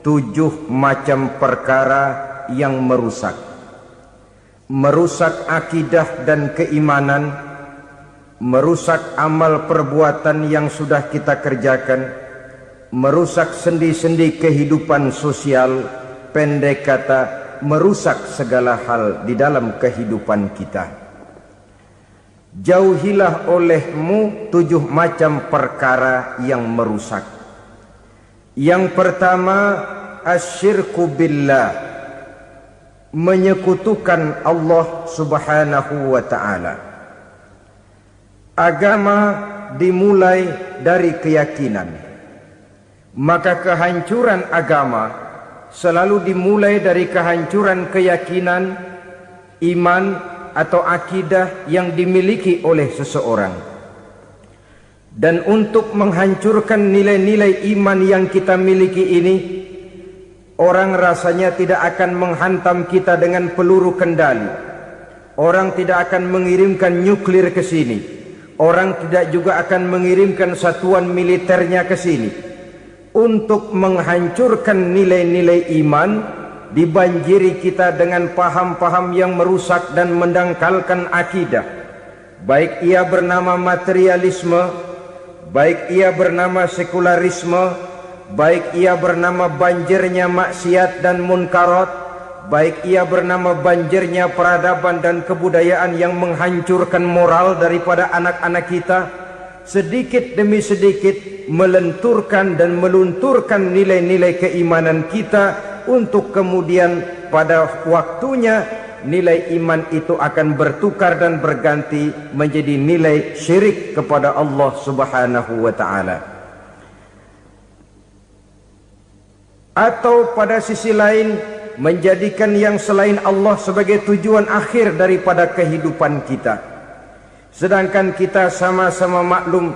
7 macam perkara yang merusak akidah dan keimanan, merusak amal perbuatan yang sudah kita kerjakan, merusak sendi-sendi kehidupan sosial, pendek kata merusak segala hal di dalam kehidupan kita. Jauhilah olehmu 7 macam perkara yang merusak. Yang pertama, asyirku billah, menyekutukan Allah subhanahu wa ta'ala. Agama dimulai dari keyakinan, maka kehancuran agama selalu dimulai dari kehancuran keyakinan, iman atau akidah yang dimiliki oleh seseorang. Dan untuk menghancurkan nilai-nilai iman yang kita miliki ini, orang rasanya tidak akan menghantam kita dengan peluru kendali. Orang tidak akan mengirimkan nuklir ke sini. Orang tidak juga akan mengirimkan satuan militernya ke sini. Untuk menghancurkan nilai-nilai iman, dibanjiri kita dengan paham-paham yang merusak dan mendangkalkan akidah. Baik ia bernama materialisme, baik ia bernama sekularisme, baik ia bernama banjirnya maksiat dan munkarat, baik ia bernama banjirnya peradaban dan kebudayaan yang menghancurkan moral daripada anak-anak kita, sedikit demi sedikit melenturkan dan melunturkan nilai-nilai keimanan kita, untuk kemudian pada waktunya nilai iman itu akan bertukar dan berganti menjadi nilai syirik kepada Allah subhanahu wa ta'ala. Atau pada sisi lain, menjadikan yang selain Allah sebagai tujuan akhir daripada kehidupan kita. Sedangkan kita sama-sama maklum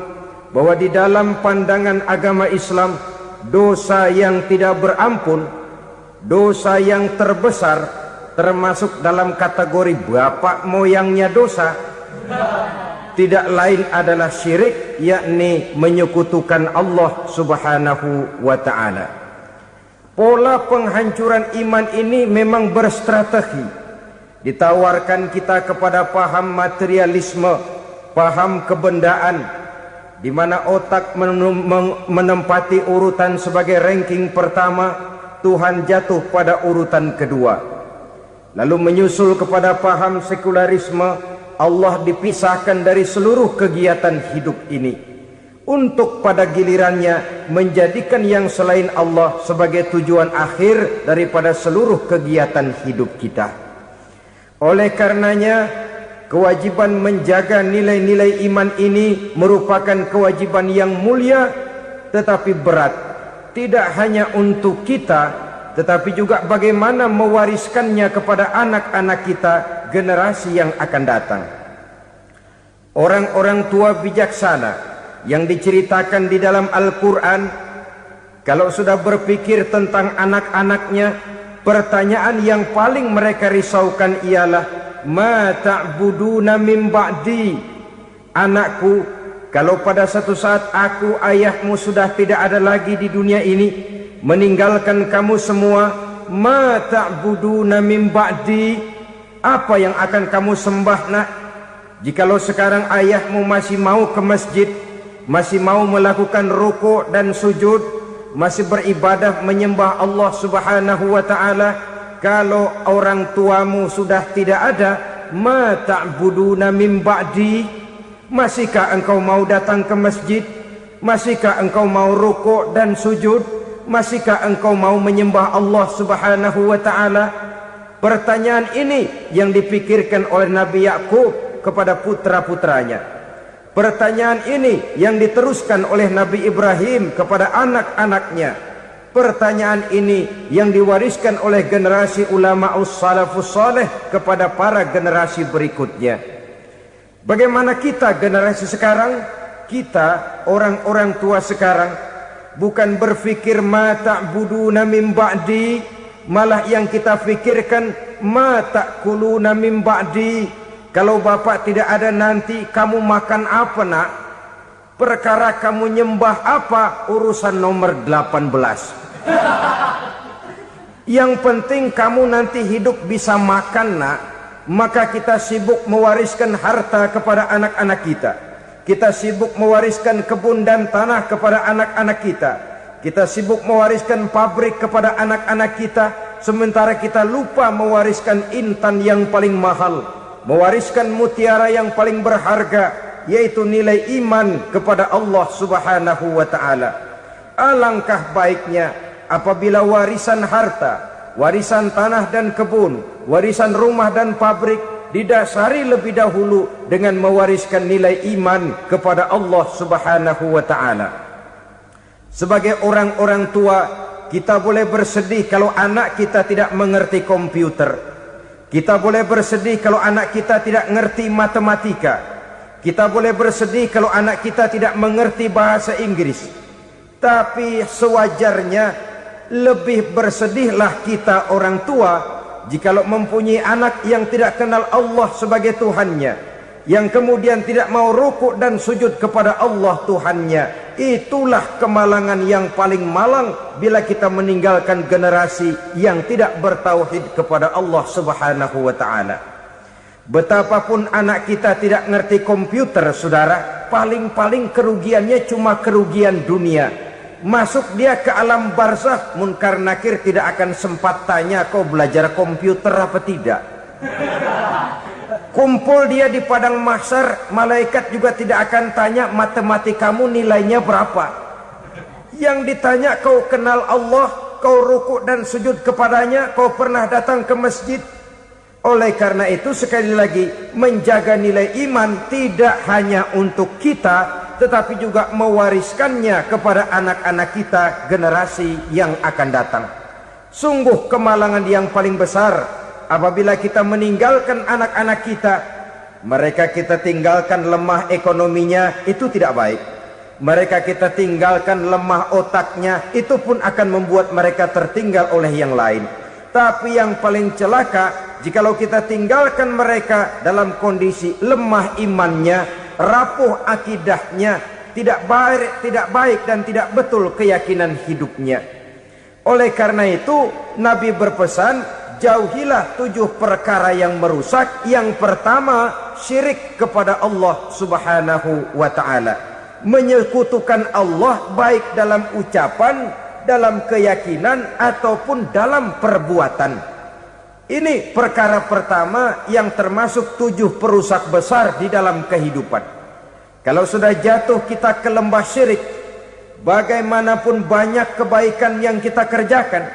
bahwa di dalam pandangan agama Islam, dosa yang tidak berampun, dosa yang terbesar, termasuk dalam kategori bapak moyangnya dosa, tidak lain adalah syirik, yakni menyekutukan Allah subhanahu wa ta'ala. Pola penghancuran iman ini memang berstrategi. Ditawarkan kita kepada paham materialisme, paham kebendaan, di mana otak menempati urutan sebagai ranking pertama, Tuhan jatuh pada urutan kedua. Lalu menyusul kepada paham sekularisme, Allah dipisahkan dari seluruh kegiatan hidup ini, untuk pada gilirannya menjadikan yang selain Allah sebagai tujuan akhir daripada seluruh kegiatan hidup kita. Oleh karenanya, kewajiban menjaga nilai-nilai iman ini merupakan kewajiban yang mulia tetapi berat, tidak hanya untuk kita, tetapi juga bagaimana mewariskannya kepada anak-anak kita, generasi yang akan datang. Orang-orang tua bijaksana yang diceritakan di dalam Al-Quran, kalau sudah berpikir tentang anak-anaknya, pertanyaan yang paling mereka risaukan ialah, ma ta'buduna min ba'di. Anakku, kalau pada satu saat aku, ayahmu sudah tidak ada lagi di dunia ini, meninggalkan kamu semua, ma ta'buduna min ba'di, apa yang akan kamu sembah nak? Jikalau sekarang ayahmu masih mau ke masjid, masih mau melakukan rukuk dan sujud, masih beribadah menyembah Allah subhanahu wa ta'ala, kalau orang tuamu sudah tidak ada, ma ta'buduna min ba'di, masihkah engkau mau datang ke masjid? Masihkah engkau mau rukuk dan sujud? Masihkah engkau mau menyembah Allah subhanahu wa ta'ala? Pertanyaan ini yang dipikirkan oleh Nabi Yakub kepada putra-putranya. Pertanyaan ini yang diteruskan oleh Nabi Ibrahim kepada anak-anaknya. Pertanyaan ini yang diwariskan oleh generasi ulama'us salafus saleh kepada para generasi berikutnya. Bagaimana kita generasi sekarang? Kita orang-orang tua sekarang bukan berfikir ma ta'buduna min ba'di, malah yang kita fikirkan ma ta'kuluna min ba'di. Kalau bapak tidak ada nanti kamu makan apa nak? Perkara kamu nyembah apa? Urusan nomor 18. Yang penting kamu nanti hidup bisa makan, nak. Maka kita sibuk mewariskan harta kepada anak-anak kita. Kita sibuk mewariskan kebun dan tanah kepada anak-anak kita. Kita sibuk mewariskan pabrik kepada anak-anak kita, sementara kita lupa mewariskan intan yang paling mahal, mewariskan mutiara yang paling berharga, yaitu nilai iman kepada Allah Subhanahu wa ta'ala. Alangkah baiknya apabila warisan harta, warisan tanah dan kebun, warisan rumah dan pabrik didasari lebih dahulu dengan mewariskan nilai iman kepada Allah Subhanahu wa ta'ala. Sebagai orang-orang tua, kita boleh bersedih kalau anak kita tidak mengerti komputer. Kita boleh bersedih kalau anak kita tidak mengerti matematika. Kita boleh bersedih kalau anak kita tidak mengerti bahasa Inggris. Tapi sewajarnya lebih bersedihlah kita orang tua jikalau mempunyai anak yang tidak kenal Allah sebagai Tuhannya, yang kemudian tidak mau rukuk dan sujud kepada Allah Tuhannya. Itulah kemalangan yang paling malang bila kita meninggalkan generasi yang tidak bertauhid kepada Allah Subhanahu wa ta'ala. Betapapun anak kita tidak ngerti komputer, saudara, paling-paling kerugiannya cuma kerugian dunia. Masuk dia ke alam barzakh, munkar nakir tidak akan sempat tanya kau belajar komputer apa tidak. Kumpul dia di padang mahsyar, malaikat juga tidak akan tanya matematikamu nilainya berapa. Yang ditanya kau kenal Allah, kau rukuk dan sujud kepadanya, kau pernah datang ke masjid. Oleh karena itu sekali lagi, menjaga nilai iman tidak hanya untuk kita, tetapi juga mewariskannya kepada anak-anak kita, generasi yang akan datang. Sungguh kemalangan yang paling besar apabila kita meninggalkan anak-anak kita, mereka kita tinggalkan lemah ekonominya, itu tidak baik. Mereka kita tinggalkan lemah otaknya, itu pun akan membuat mereka tertinggal oleh yang lain. Tapi yang paling celaka, jikalau kita tinggalkan mereka dalam kondisi lemah imannya, rapuh akidahnya, tidak baik dan tidak betul keyakinan hidupnya. Oleh karena itu Nabi berpesan, jauhilah 7 perkara yang merusak. Yang pertama, syirik kepada Allah Subhanahu wa ta'ala. Menyekutukan Allah baik dalam ucapan, dalam keyakinan, ataupun dalam perbuatan. Ini perkara pertama yang termasuk 7 perusak besar di dalam kehidupan. Kalau sudah jatuh kita ke lembah syirik, bagaimanapun banyak kebaikan yang kita kerjakan,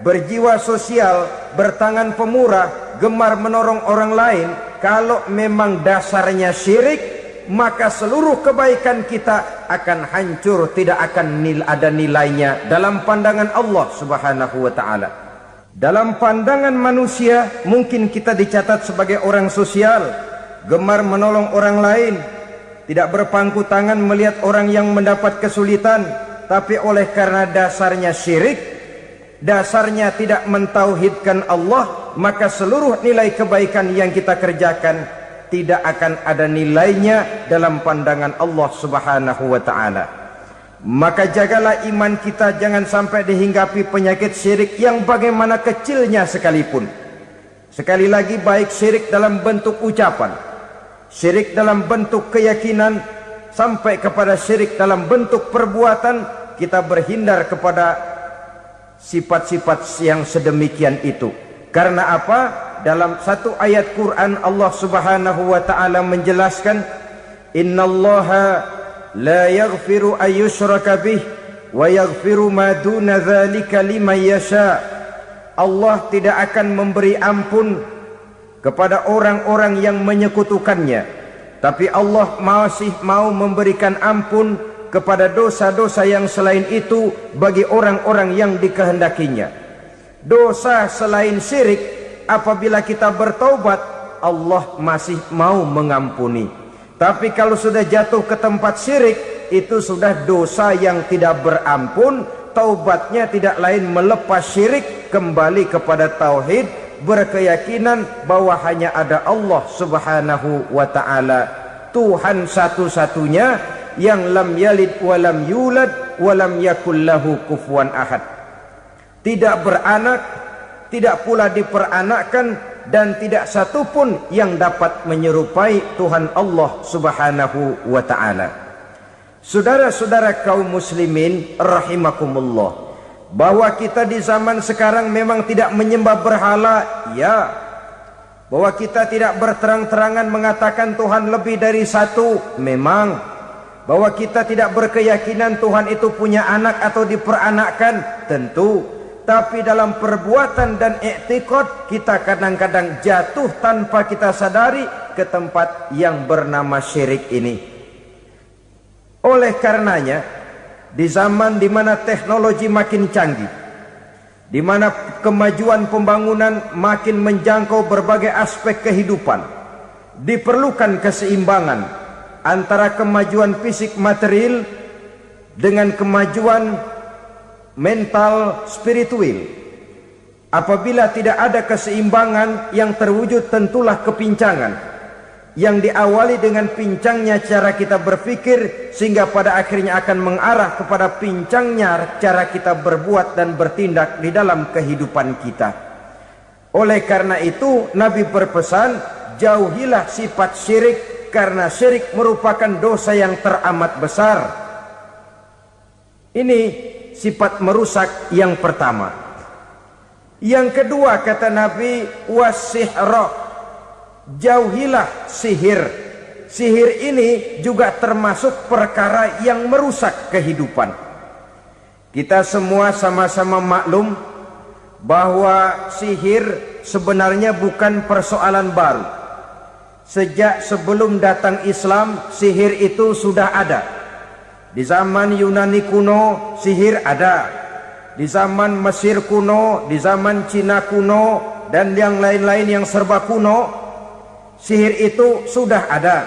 berjiwa sosial, bertangan pemurah, gemar menolong orang lain, kalau memang dasarnya syirik, maka seluruh kebaikan kita akan hancur, tidak akan ada nilainya dalam pandangan Allah Subhanahu wa ta'ala. Dalam pandangan manusia, mungkin kita dicatat sebagai orang sosial, gemar menolong orang lain, tidak berpangku tangan melihat orang yang mendapat kesulitan, tapi oleh karena dasarnya syirik, dasarnya tidak mentauhidkan Allah, maka seluruh nilai kebaikan yang kita kerjakan tidak akan ada nilainya dalam pandangan Allah Subhanahu wa ta'ala. Maka jagalah iman kita jangan sampai dihinggapi penyakit syirik yang bagaimana kecilnya sekalipun. Sekali lagi, baik syirik dalam bentuk ucapan, syirik dalam bentuk keyakinan, sampai kepada syirik dalam bentuk perbuatan, kita berhindar kepada sifat-sifat yang sedemikian itu. Karena apa? Dalam satu ayat Quran Allah Subhanahu wa ta'ala menjelaskan, innallaha la yaghfiru ayyushraka bih wa yaghfiru ma duna dzalika liman yasha. Allah tidak akan memberi ampun kepada orang-orang yang menyekutukannya, tapi Allah masih mau memberikan ampun kepada dosa-dosa yang selain itu bagi orang-orang yang dikehendakinya. Dosa selain syirik, apabila kita bertaubat, Allah masih mau mengampuni. Tapi kalau sudah jatuh ke tempat syirik, itu sudah dosa yang tidak berampun. Taubatnya tidak lain melepas syirik, kembali kepada tauhid, berkeyakinan bahwa hanya ada Allah Subhanahu wa ta'ala, Tuhan satu-satunya, yang lam yalid walam yulad walam yakul lahu kufuwan ahad. tidak beranak, tidak pula diperanakkan, dan tidak satupun yang dapat menyerupai Tuhan Allah Subhanahu wa ta'ala. Saudara-saudara kaum muslimin rahimakumullah, bahwa kita di zaman sekarang memang tidak menyembah berhala, ya. Bahwa kita tidak berterang-terangan mengatakan Tuhan lebih dari satu, memang. Bahwa kita tidak berkeyakinan Tuhan itu punya anak atau diperanakkan, tentu. Tapi dalam perbuatan dan i'tiqad kita kadang-kadang jatuh tanpa kita sadari ke tempat yang bernama syirik ini. Oleh karenanya, di zaman di mana teknologi makin canggih, di mana kemajuan pembangunan makin menjangkau berbagai aspek kehidupan, diperlukan keseimbangan antara kemajuan fisik material dengan kemajuan mental spiritual. Apabila tidak ada keseimbangan, yang terwujud tentulah kepincangan, yang diawali dengan pincangnya cara kita berpikir, sehingga pada akhirnya akan mengarah kepada pincangnya cara kita berbuat dan bertindak di dalam kehidupan kita. Oleh karena itu Nabi berpesan, jauhilah sifat syirik, karena syirik merupakan dosa yang teramat besar. Ini sifat merusak yang pertama. Yang kedua kata Nabi, wasihra, jauhilah sihir. Sihir ini juga termasuk perkara yang merusak kehidupan. Kita semua sama-sama maklum bahwa sihir sebenarnya bukan persoalan baru. Sejak sebelum datang Islam, sihir itu sudah ada. Di zaman Yunani kuno, sihir ada. Di zaman Mesir kuno, di zaman Cina kuno, dan yang lain-lain yang serba kuno, sihir itu sudah ada.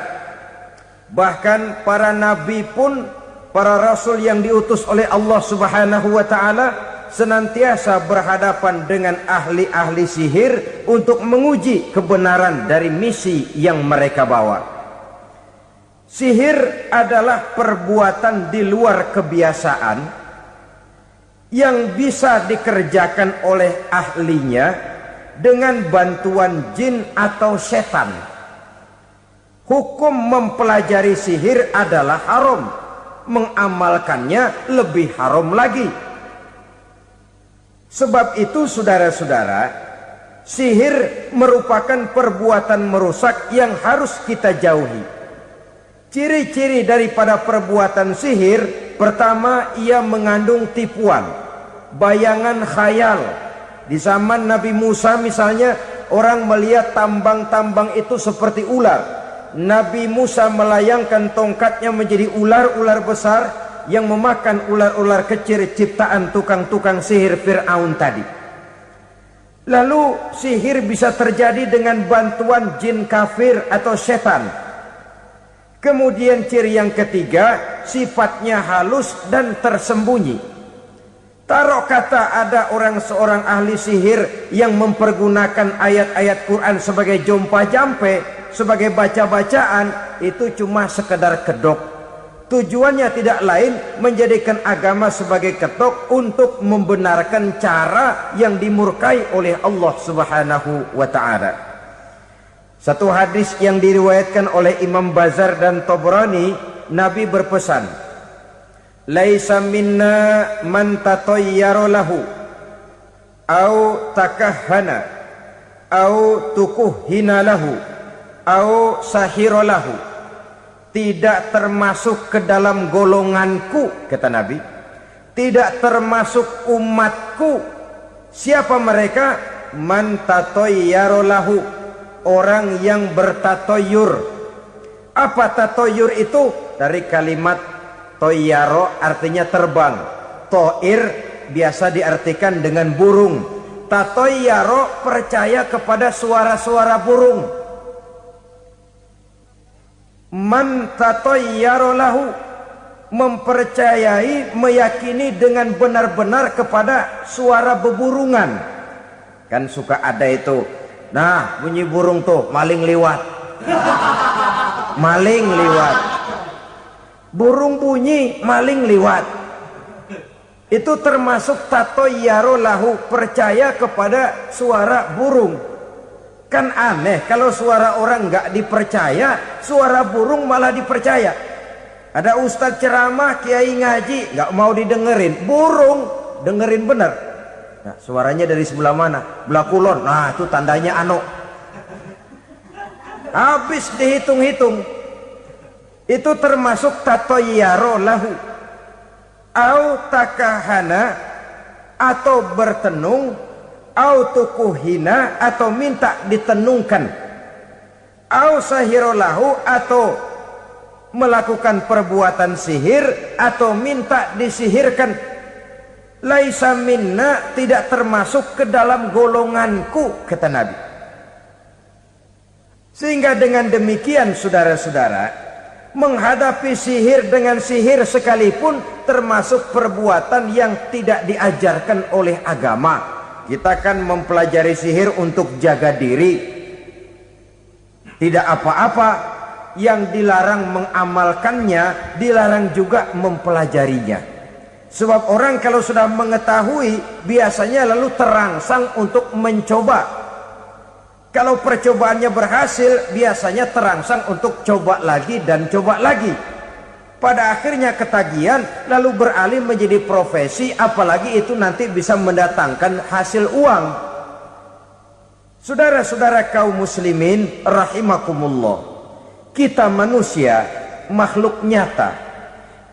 Bahkan para nabi pun, para rasul yang diutus oleh Allah Subhanahu wa ta'ala, senantiasa berhadapan dengan ahli-ahli sihir untuk menguji kebenaran dari misi yang mereka bawa. Sihir adalah perbuatan di luar kebiasaan yang bisa dikerjakan oleh ahlinya dengan bantuan jin atau setan. Hukum mempelajari sihir adalah haram, mengamalkannya lebih haram lagi. Sebab itu saudara-saudara, sihir merupakan perbuatan merusak yang harus kita jauhi. Ciri-ciri daripada perbuatan sihir, pertama, ia mengandung tipuan, bayangan khayal. Di zaman Nabi Musa misalnya, orang melihat tambang-tambang itu seperti ular. Nabi Musa melayangkan tongkatnya menjadi ular-ular besar yang memakan ular-ular kecil ciptaan tukang-tukang sihir Fir'aun tadi. Lalu sihir bisa terjadi dengan bantuan jin kafir atau setan. Kemudian ciri yang ketiga, sifatnya halus dan tersembunyi. Taruh kata ada seorang ahli sihir yang mempergunakan ayat-ayat Quran sebagai jompa-jampe, sebagai baca-bacaan, itu cuma sekedar kedok. Tujuannya tidak lain menjadikan agama sebagai ketok untuk membenarkan cara yang dimurkai oleh Allah Subhanahu wa ta'ala. Satu hadis yang diriwayatkan oleh Imam Bazar dan Tabrani, Nabi berpesan, laisa minna man tatayyara lahu au takahhana au tukuhhina lahu au sahira lahu. Tidak termasuk ke dalam golonganku, kata Nabi. Tidak termasuk umatku. Siapa mereka? Man tatayyara lahu, orang yang bertatoyur. Apa tatoyur itu? Dari kalimat toyaro, artinya terbang. Toir biasa diartikan dengan burung. Tatoyaro percaya kepada suara-suara burung. Man tatoyaro lahu, mempercayai, meyakini dengan benar-benar kepada suara beburungan. Kan suka ada itu, nah bunyi burung tuh, maling liwat. Maling liwat. Burung bunyi, maling liwat. Itu termasuk tatoyaro lahu, percaya kepada suara burung. Kan aneh kalau suara orang nggak dipercaya, suara burung malah dipercaya. Ada ustadz ceramah, kiai ngaji, nggak mau didengerin, burung dengerin bener. Nah, suaranya dari sebelah mana? Belah kulon. Nah, itu tandanya ano. Habis dihitung-hitung. Itu termasuk tatoyaro lahu. Au takahana, atau bertenung, au tukuhina, atau minta ditenungkan, au sahirolahu, atau melakukan perbuatan sihir, atau minta disihirkan. Laisa minna, tidak termasuk ke dalam golonganku, kata Nabi. Sehingga dengan demikian saudara-saudara, menghadapi sihir dengan sihir sekalipun termasuk perbuatan yang tidak diajarkan oleh agama. Kita kan mempelajari sihir untuk jaga diri, tidak apa-apa. Yang dilarang mengamalkannya, dilarang juga mempelajarinya. Sebab orang kalau sudah mengetahui, biasanya lalu terangsang untuk mencoba. Kalau percobaannya berhasil, biasanya terangsang untuk coba lagi dan coba lagi. Pada akhirnya ketagihan, lalu beralih menjadi profesi, apalagi itu nanti bisa mendatangkan hasil uang. Saudara-saudara kaum muslimin rahimakumullah, kita manusia makhluk nyata.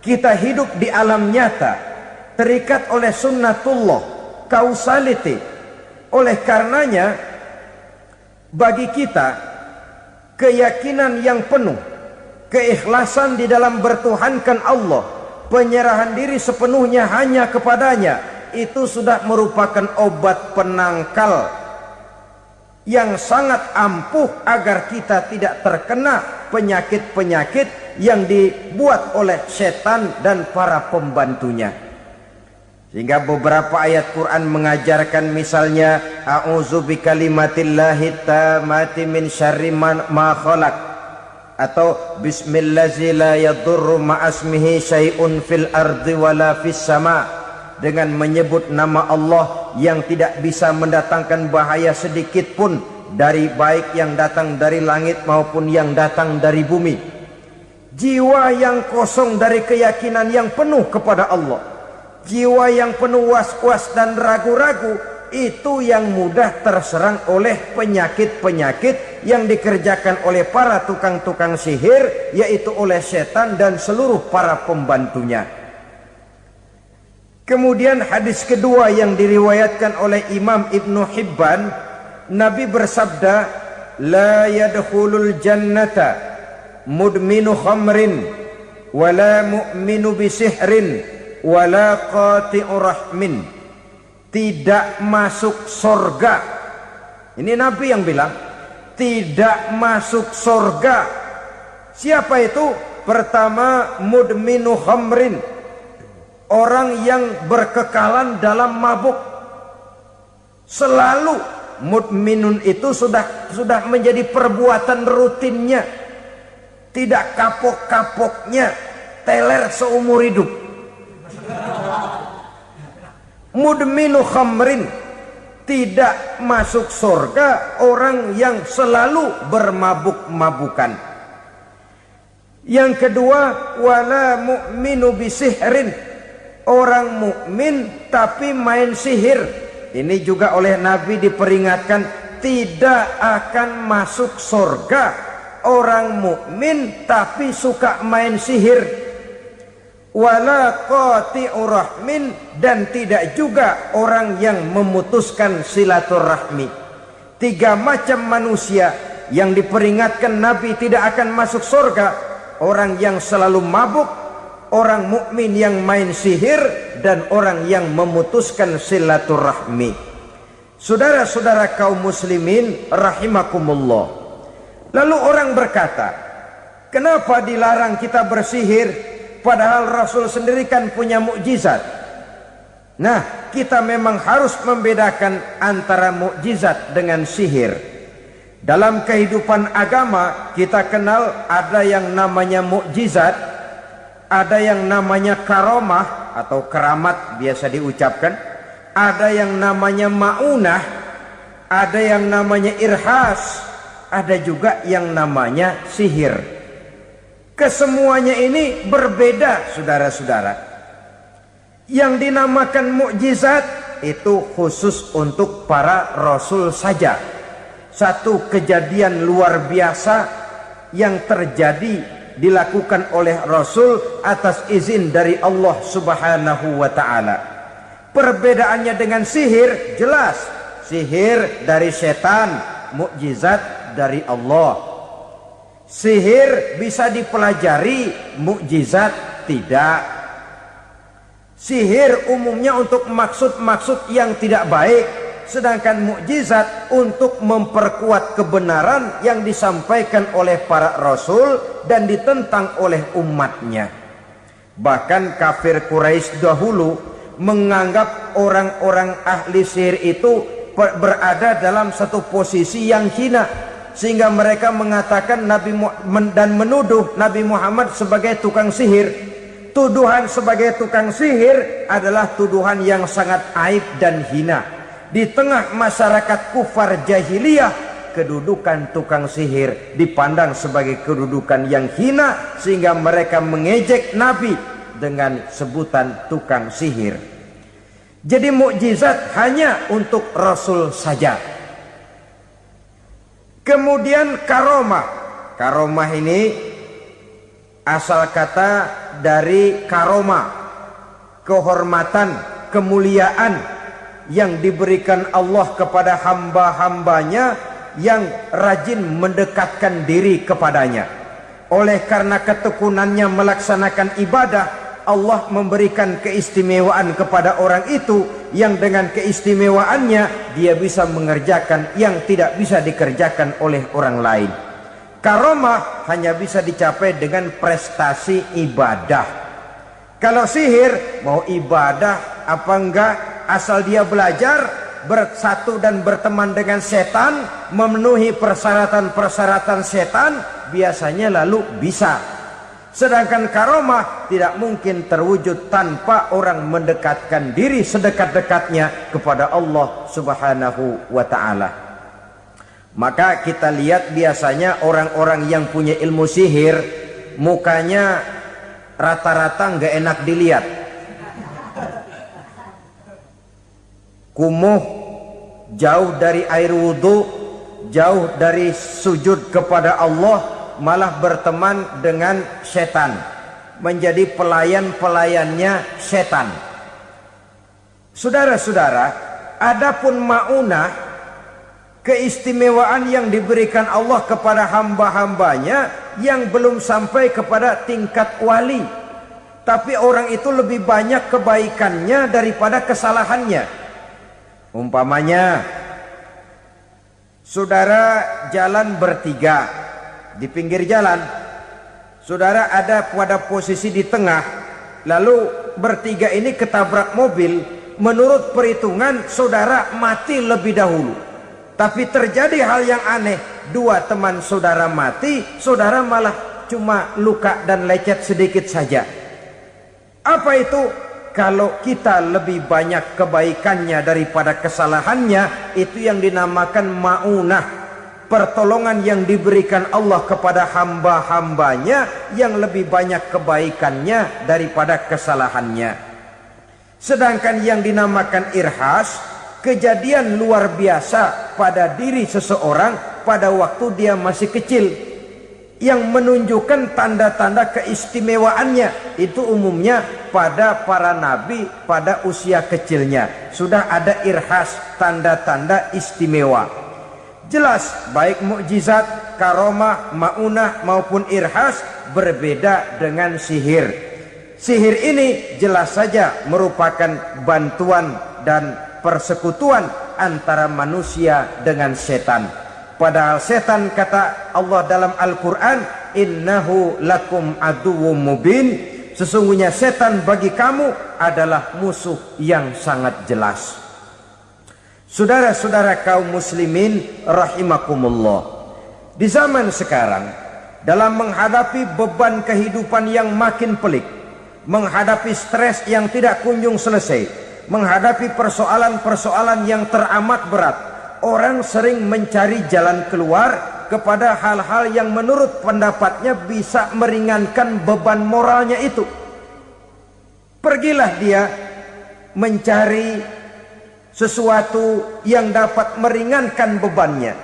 Kita hidup di alam nyata, terikat oleh sunnatullah, causality. Oleh karenanya, bagi kita keyakinan yang penuh, keikhlasan di dalam bertuhankan Allah, penyerahan diri sepenuhnya hanya kepadanya, itu sudah merupakan obat penangkal yang sangat ampuh agar kita tidak terkena penyakit-penyakit yang dibuat oleh setan dan para pembantunya. Sehingga beberapa ayat Quran mengajarkan, misalnya a'udzu bikalimatillahi tammati min syarri ma khalaq, atau bismillazi la yadurru ma'asmihi syai'un fil ardi wala fis sama, dengan menyebut nama Allah yang tidak bisa mendatangkan bahaya sedikit pun, dari baik yang datang dari langit maupun yang datang dari bumi. Jiwa yang kosong dari keyakinan yang penuh kepada Allah, jiwa yang penuh was-was dan ragu-ragu, itu yang mudah terserang oleh penyakit-penyakit yang dikerjakan oleh para tukang-tukang sihir, yaitu oleh setan dan seluruh para pembantunya. Kemudian hadis kedua yang diriwayatkan oleh Imam Ibnu Hibban, Nabi bersabda, la yadkhulul jannata mudminu khamrin wala mu'minu bisihrin wala qati'u rahmin. Tidak masuk surga. Ini Nabi yang bilang, tidak masuk surga. Siapa itu? Pertama, mudminu khamrin, orang yang berkekalan dalam mabuk. Selalu mudminun itu sudah menjadi perbuatan rutinnya, tidak kapok-kapoknya, teler seumur hidup. Mudminu khamrin, tidak masuk surga orang yang selalu bermabuk-mabukan. Yang kedua, wala mu'minu bisihrin, orang mukmin tapi main sihir. Ini juga oleh Nabi diperingatkan, tidak akan masuk surga orang mukmin tapi suka main sihir. Wala qati'u rahmin, dan tidak juga orang yang memutuskan silaturahmi. Tiga macam manusia yang diperingatkan Nabi tidak akan masuk surga: orang yang selalu mabuk, orang mukmin yang main sihir, dan orang yang memutuskan silaturahmi. Saudara-saudara kaum muslimin rahimakumullah. Lalu orang berkata, kenapa dilarang kita bersihir? Padahal Rasul sendiri kan punya mukjizat. Nah, kita memang harus membedakan antara mukjizat dengan sihir. Dalam kehidupan agama kita kenal ada yang namanya mukjizat, ada yang namanya karamah, atau keramat biasa diucapkan, ada yang namanya maunah, ada yang namanya irhas, ada juga yang namanya sihir. Kesemuanya ini berbeda, saudara-saudara. Yang dinamakan mukjizat itu khusus untuk para rasul saja. Satu kejadian luar biasa yang terjadi dilakukan oleh rasul atas izin dari Allah Subhanahu wa taala. Perbedaannya dengan sihir jelas. Sihir dari setan, mukjizat dari Allah. Sihir bisa dipelajari, mukjizat tidak. Sihir umumnya untuk maksud-maksud yang tidak baik, sedangkan mukjizat untuk memperkuat kebenaran yang disampaikan oleh para rasul dan ditentang oleh umatnya. Bahkan kafir Quraisy dahulu menganggap orang-orang ahli sihir itu berada dalam satu posisi yang hina, sehingga mereka mengatakan dan menuduh Nabi Muhammad sebagai tukang sihir. Tuduhan sebagai tukang sihir adalah tuduhan yang sangat aib dan hina. Di tengah masyarakat kufar jahiliyah, kedudukan tukang sihir dipandang sebagai kedudukan yang hina, sehingga mereka mengejek Nabi dengan sebutan tukang sihir. Jadi mukjizat hanya untuk Rasul saja. Kemudian karomah. Karomah ini asal kata dari karoma, kehormatan, kemuliaan yang diberikan Allah kepada hamba-hambanya yang rajin mendekatkan diri kepadanya. Oleh karena ketekunannya melaksanakan ibadah, Allah memberikan keistimewaan kepada orang itu, yang dengan keistimewaannya dia bisa mengerjakan yang tidak bisa dikerjakan oleh orang lain. Karomah hanya bisa dicapai dengan prestasi ibadah. Kalau sihir, mau ibadah apa enggak, asal dia belajar, bersatu dan berteman dengan setan, memenuhi persyaratan-persyaratan setan, biasanya lalu bisa. Sedangkan karomah tidak mungkin terwujud tanpa orang mendekatkan diri sedekat-dekatnya kepada Allah Subhanahu wa ta'ala. Maka kita lihat biasanya orang-orang yang punya ilmu sihir, mukanya rata-rata nggak enak dilihat. Kumuh, jauh dari air wudhu, jauh dari sujud kepada Allah, malah berteman dengan setan, menjadi pelayan-pelayannya setan. Saudara-saudara, adapun maunah, keistimewaan yang diberikan Allah kepada hamba-hambanya yang belum sampai kepada tingkat wali, tapi orang itu lebih banyak kebaikannya daripada kesalahannya. Umpamanya, saudara jalan bertiga di pinggir jalan, saudara ada pada posisi di tengah, lalu bertiga ini ketabrak mobil. Menurut perhitungan saudara mati lebih dahulu. Tapi terjadi hal yang aneh, dua teman saudara mati, saudara malah cuma luka dan lecet sedikit saja. Apa itu? Kalau kita lebih banyak kebaikannya daripada kesalahannya, itu yang dinamakan maunah, pertolongan yang diberikan Allah kepada hamba-hambanya yang lebih banyak kebaikannya daripada kesalahannya. Sedangkan yang dinamakan irhas, kejadian luar biasa pada diri seseorang pada waktu dia masih kecil, yang menunjukkan tanda-tanda keistimewaannya. Itu umumnya pada para nabi pada usia kecilnya sudah ada irhas, tanda-tanda istimewa. Jelas baik mukjizat, karomah, maunah maupun irhas berbeda dengan sihir. Sihir ini jelas saja merupakan bantuan dan persekutuan antara manusia dengan setan. Padahal setan, kata Allah dalam Al-Quran, innahu lakum aduwwum mubin, sesungguhnya setan bagi kamu adalah musuh yang sangat jelas. Saudara-saudara kaum muslimin rahimakumullah, di zaman sekarang dalam menghadapi beban kehidupan yang makin pelik, menghadapi stres yang tidak kunjung selesai, menghadapi persoalan-persoalan yang teramat berat, orang sering mencari jalan keluar kepada hal-hal yang menurut pendapatnya bisa meringankan beban moralnya itu. Pergilah dia mencari sesuatu yang dapat meringankan bebannya.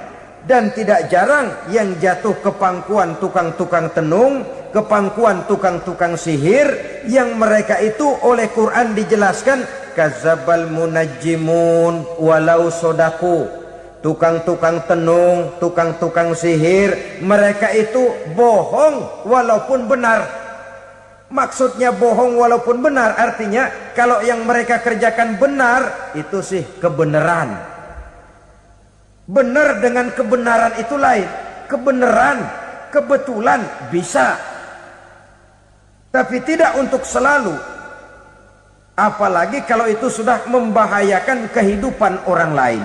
Dan tidak jarang yang jatuh ke pangkuan tukang-tukang tenung, ke pangkuan tukang-tukang sihir, yang mereka itu oleh Quran dijelaskan kadzabal munajjimun walau sodaku. Tukang-tukang tenung, tukang-tukang sihir, mereka itu bohong walaupun benar. Maksudnya bohong walaupun benar artinya kalau yang mereka kerjakan benar, itu sih kebenaran. Benar dengan kebenaran itu lain. Kebenaran, kebetulan bisa, tapi tidak untuk selalu. Apalagi kalau itu sudah membahayakan kehidupan orang lain.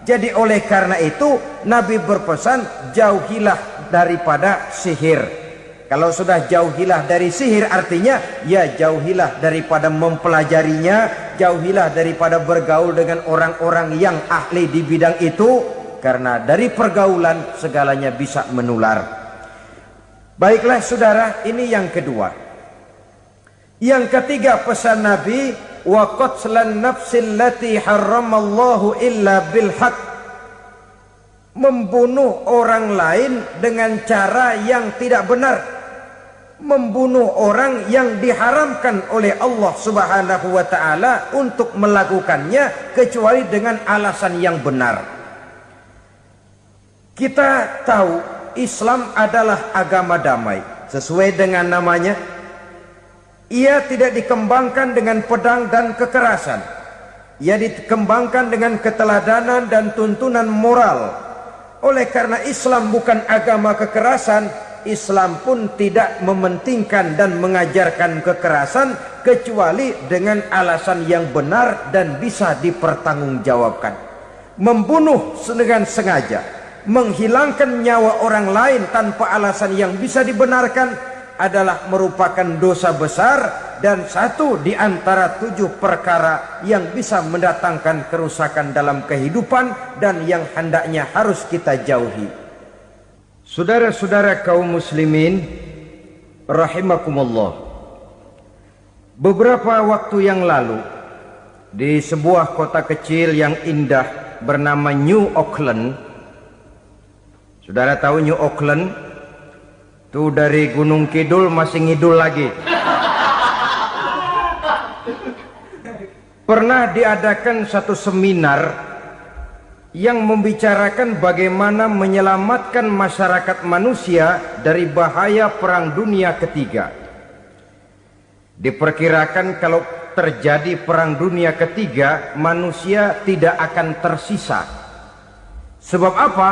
Jadi oleh karena itu Nabi berpesan, jauhilah daripada sihir. Kalau sudah jauhilah dari sihir artinya ya jauhilah daripada mempelajarinya, jauhilah daripada bergaul dengan orang-orang yang ahli di bidang itu, karena dari pergaulan segalanya bisa menular. Baiklah saudara, ini yang kedua. Yang ketiga pesan Nabi, wa qatlan nafsil lati harramallahu illa bil haq. Membunuh orang lain dengan cara yang tidak benar. Membunuh orang yang diharamkan oleh Allah Subhanahu wa taala untuk melakukannya kecuali dengan alasan yang benar. Kita tahu Islam adalah agama damai. Sesuai dengan namanya, ia tidak dikembangkan dengan pedang dan kekerasan. Ia dikembangkan dengan keteladanan dan tuntunan moral. Oleh karena Islam bukan agama kekerasan, Islam pun tidak mementingkan dan mengajarkan kekerasan kecuali dengan alasan yang benar dan bisa dipertanggungjawabkan. Membunuh dengan sengaja, menghilangkan nyawa orang lain tanpa alasan yang bisa dibenarkan adalah merupakan dosa besar dan satu di antara 7 perkara yang bisa mendatangkan kerusakan dalam kehidupan dan yang hendaknya harus kita jauhi. Saudara-saudara kaum muslimin rahimakumullah, beberapa waktu yang lalu di sebuah kota kecil yang indah bernama New Auckland. Saudara tahu New Auckland? Itu dari Gunung Kidul masih ngidul lagi. Pernah diadakan satu seminar yang membicarakan bagaimana menyelamatkan masyarakat manusia dari bahaya Perang Dunia Ketiga. Diperkirakan kalau terjadi Perang Dunia Ketiga, manusia tidak akan tersisa. Sebab apa?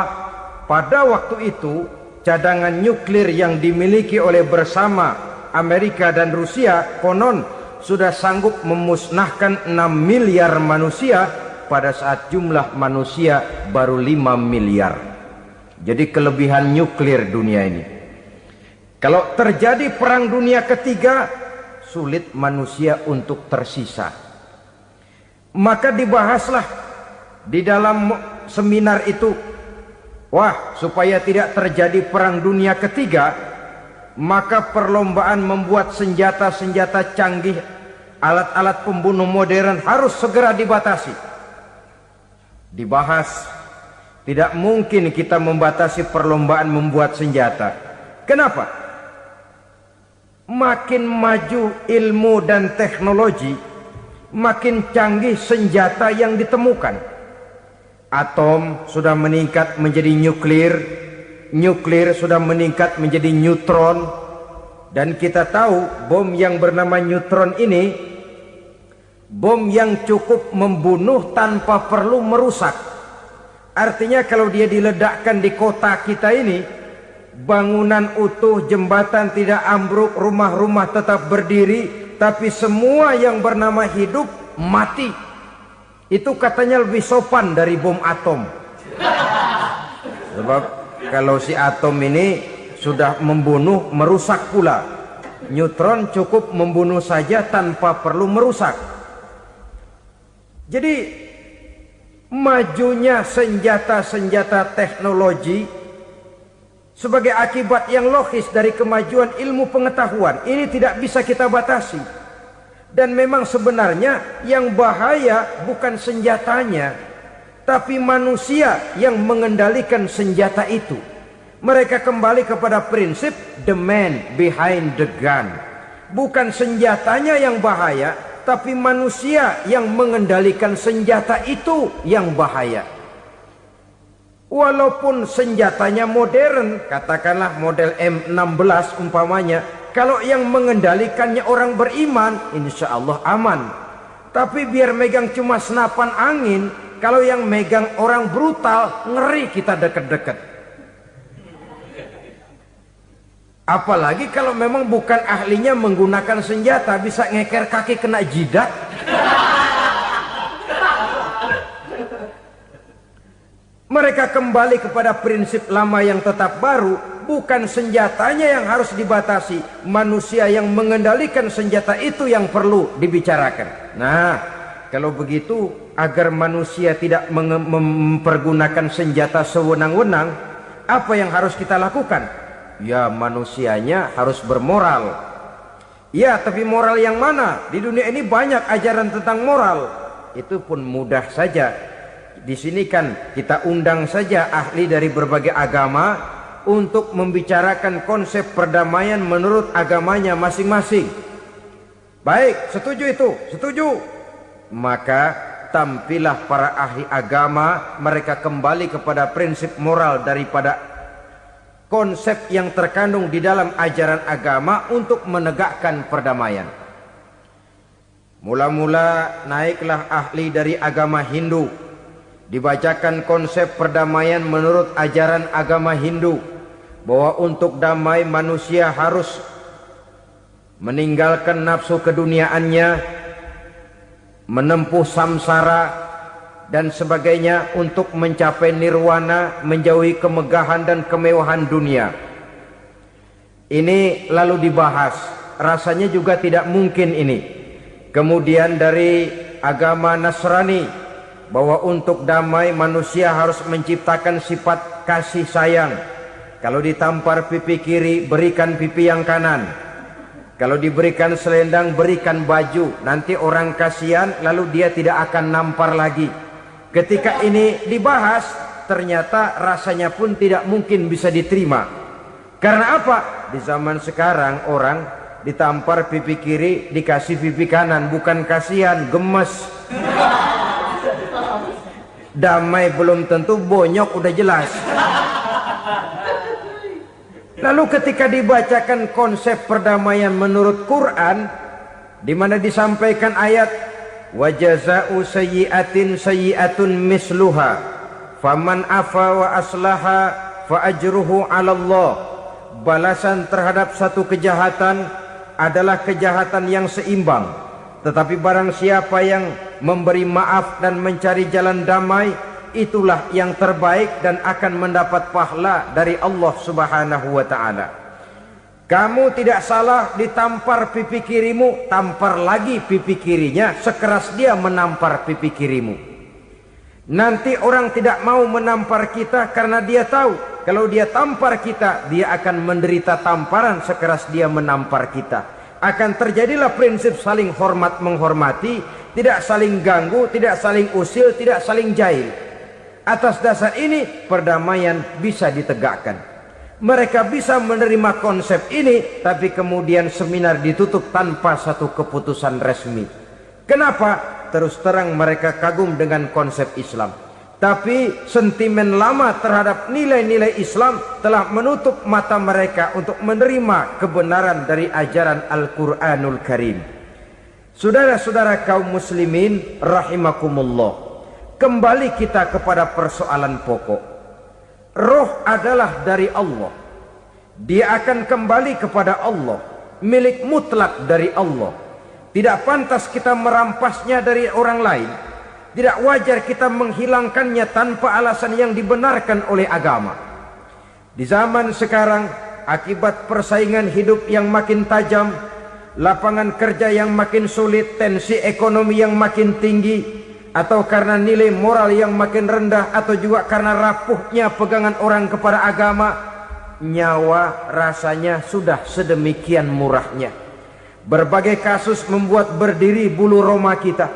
Pada waktu itu cadangan nuklir yang dimiliki oleh bersama Amerika dan Rusia konon sudah sanggup memusnahkan 6 miliar manusia pada saat jumlah manusia baru 5 miliar. Jadi kelebihan nuklir dunia ini. Kalau terjadi Perang Dunia Ketiga, sulit manusia untuk tersisa. Maka dibahaslah di dalam seminar itu, wah, supaya tidak terjadi Perang Dunia Ketiga, maka perlombaan membuat senjata-senjata canggih, alat-alat pembunuh modern harus segera dibatasi. Dibahas, tidak mungkin kita membatasi perlombaan membuat senjata. Kenapa? Makin maju ilmu dan teknologi, makin canggih senjata yang ditemukan. Atom sudah meningkat menjadi nuklir, nuklir sudah meningkat menjadi neutron, dan kita tahu bom yang bernama neutron ini bom yang cukup membunuh tanpa perlu merusak. Artinya kalau dia diledakkan di kota kita ini, bangunan utuh, jembatan tidak ambruk, rumah-rumah tetap berdiri, tapi semua yang bernama hidup mati. Itu katanya lebih sopan dari bom atom. Sebab kalau si atom ini sudah membunuh, merusak pula. Neutron cukup membunuh saja tanpa perlu merusak. Jadi majunya senjata-senjata teknologi sebagai akibat yang logis dari kemajuan ilmu pengetahuan ini tidak bisa kita batasi. Dan memang sebenarnya yang bahaya bukan senjatanya, tapi manusia yang mengendalikan senjata itu. Mereka kembali kepada prinsip the man behind the gun. Bukan senjatanya yang bahaya, tapi manusia yang mengendalikan senjata itu yang bahaya. Walaupun senjatanya modern, katakanlah model M16 umpamanya, kalau yang mengendalikannya orang beriman, insya Allah aman. Tapi biar megang cuma senapan angin, kalau yang megang orang brutal, ngeri kita deket-deket. Apalagi kalau memang bukan ahlinya menggunakan senjata, bisa ngeker kaki kena jidat. Mereka kembali kepada prinsip lama yang tetap baru. Bukan senjatanya yang harus dibatasi, manusia yang mengendalikan senjata itu yang perlu dibicarakan. Nah, kalau begitu, agar manusia tidak mempergunakan senjata sewenang-wenang, apa yang harus kita lakukan? Ya, manusianya harus bermoral. Ya, tapi moral yang mana? Di dunia ini banyak ajaran tentang moral. Itu pun mudah saja. Di sini kan kita undang saja ahli dari berbagai agama untuk membicarakan konsep perdamaian menurut agamanya masing-masing. Baik, setuju itu? Setuju. Maka tampillah para ahli agama, mereka kembali kepada prinsip moral daripada konsep yang terkandung di dalam ajaran agama untuk menegakkan perdamaian. Mula-mula naiklah ahli dari agama Hindu, dibacakan konsep perdamaian menurut ajaran agama Hindu, bahwa untuk damai manusia harus meninggalkan nafsu keduniaannya, menempuh samsara dan sebagainya untuk mencapai nirwana, menjauhi kemegahan dan kemewahan dunia. Ini lalu dibahas, rasanya juga tidak mungkin ini. Kemudian dari agama Nasrani, bahwa untuk damai manusia harus menciptakan sifat kasih sayang. Kalau ditampar pipi kiri, berikan pipi yang kanan. Kalau diberikan selendang, berikan baju. Nanti orang kasihan, lalu dia tidak akan nampar lagi. Ketika ini dibahas, ternyata rasanya pun tidak mungkin bisa diterima. Karena apa? Di zaman sekarang orang ditampar pipi kiri, dikasih pipi kanan. Bukan kasihan, gemes. Damai belum tentu, bonyok udah jelas. Lalu ketika dibacakan konsep perdamaian menurut Quran, di mana disampaikan ayat wa jazaa'u sayyi'atin sayyi'atun misluha faman afa wa aslaha fa ajruhu 'ala Allah. Balasan terhadap satu kejahatan adalah kejahatan yang seimbang, tetapi barang siapa yang memberi maaf dan mencari jalan damai, itulah yang terbaik dan akan mendapat pahala dari Allah Subhanahu wa taala. Kamu tidak salah ditampar pipi kirimu, tampar lagi pipi kirinya sekeras dia menampar pipi kirimu. Nanti orang tidak mau menampar kita karena dia tahu kalau dia tampar kita, dia akan menderita tamparan sekeras dia menampar kita. Akan terjadilah prinsip saling hormat menghormati, tidak saling ganggu, tidak saling usil, tidak saling jahil. Atas dasar ini perdamaian bisa ditegakkan. Mereka bisa menerima konsep ini, tapi kemudian seminar ditutup tanpa satu keputusan resmi. Kenapa? Terus terang mereka kagum dengan konsep Islam, tapi sentimen lama terhadap nilai-nilai Islam telah menutup mata mereka untuk menerima kebenaran dari ajaran Al-Quranul Karim. Saudara-saudara kaum muslimin rahimakumullah, kembali kita kepada persoalan pokok. Roh adalah dari Allah. Dia akan kembali kepada Allah, milik mutlak dari Allah. Tidak pantas kita merampasnya dari orang lain. Tidak wajar kita menghilangkannya tanpa alasan yang dibenarkan oleh agama. Di zaman sekarang akibat persaingan hidup yang makin tajam, lapangan kerja yang makin sulit, tensi ekonomi yang makin tinggi, atau karena nilai moral yang makin rendah, atau juga karena rapuhnya pegangan orang kepada agama, nyawa rasanya sudah sedemikian murahnya. Berbagai kasus membuat berdiri bulu roma kita.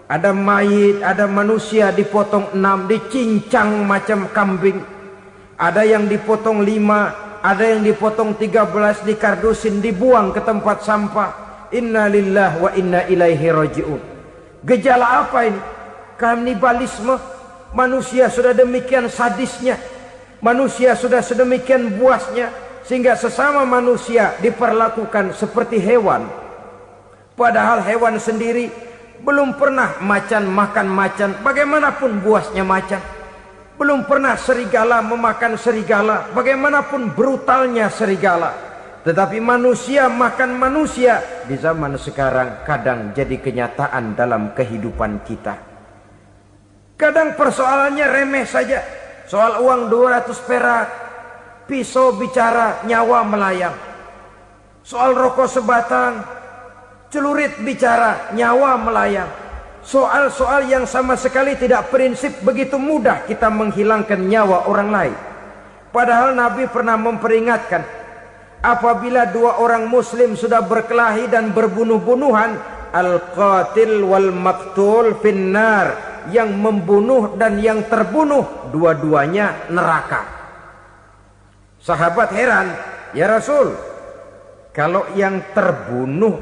Ada mayit, ada manusia dipotong 6, dicincang macam kambing. Ada yang dipotong 5, ada yang dipotong 13, dikardusin, dibuang ke tempat sampah. Inna lillahi wa inna ilaihi raji'un. Gejala apa ini? Kanibalisme. Manusia sudah demikian sadisnya, manusia sudah sedemikian buasnya, sehingga sesama manusia diperlakukan seperti hewan. Padahal hewan sendiri belum pernah macan makan macan, bagaimanapun buasnya macan. Belum pernah serigala memakan serigala, bagaimanapun brutalnya serigala. Tetapi manusia makan manusia di zaman sekarang kadang jadi kenyataan dalam kehidupan kita. Kadang persoalannya remeh saja. Soal uang 200 perak, pisau bicara, nyawa melayang. Soal rokok sebatang, celurit bicara, nyawa melayang. Soal-soal yang sama sekali tidak prinsip, begitu mudah kita menghilangkan nyawa orang lain. Padahal Nabi pernah memperingatkan, apabila dua orang muslim sudah berkelahi dan berbunuh-bunuhan, al-qatil wal maktul finnar, yang membunuh dan yang terbunuh dua-duanya neraka. Sahabat heran, ya Rasul, kalau yang terbunuh,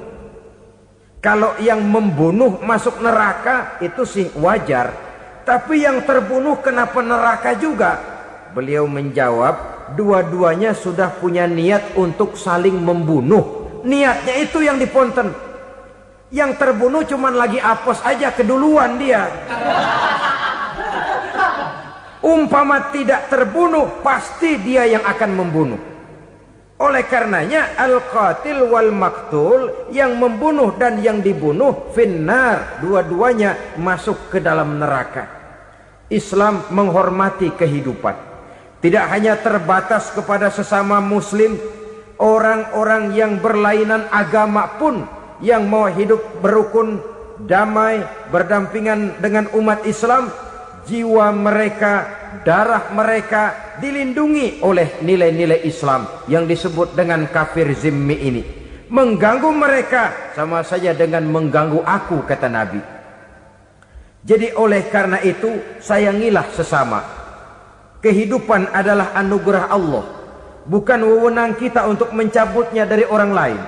kalau yang membunuh masuk neraka itu sih wajar, tapi yang terbunuh kenapa neraka juga? Beliau menjawab, dua-duanya sudah punya niat untuk saling membunuh. Niatnya itu yang diponten. Yang terbunuh cuman lagi apes aja, keduluan dia. Umpama tidak terbunuh, pasti dia yang akan membunuh. Oleh karenanya al-qatil wal maktul, yang membunuh dan yang dibunuh finnar, dua-duanya masuk ke dalam neraka. Islam menghormati kehidupan, tidak hanya terbatas kepada sesama muslim, orang-orang yang berlainan agama pun yang mau hidup berukun, damai, berdampingan dengan umat Islam, jiwa mereka, darah mereka dilindungi oleh nilai-nilai Islam yang disebut dengan kafir zimmi ini. Mengganggu mereka sama saja dengan mengganggu aku, kata Nabi. Jadi oleh karena itu, sayangilah sesama. Kehidupan adalah anugerah Allah, bukan wewenang kita untuk mencabutnya dari orang lain,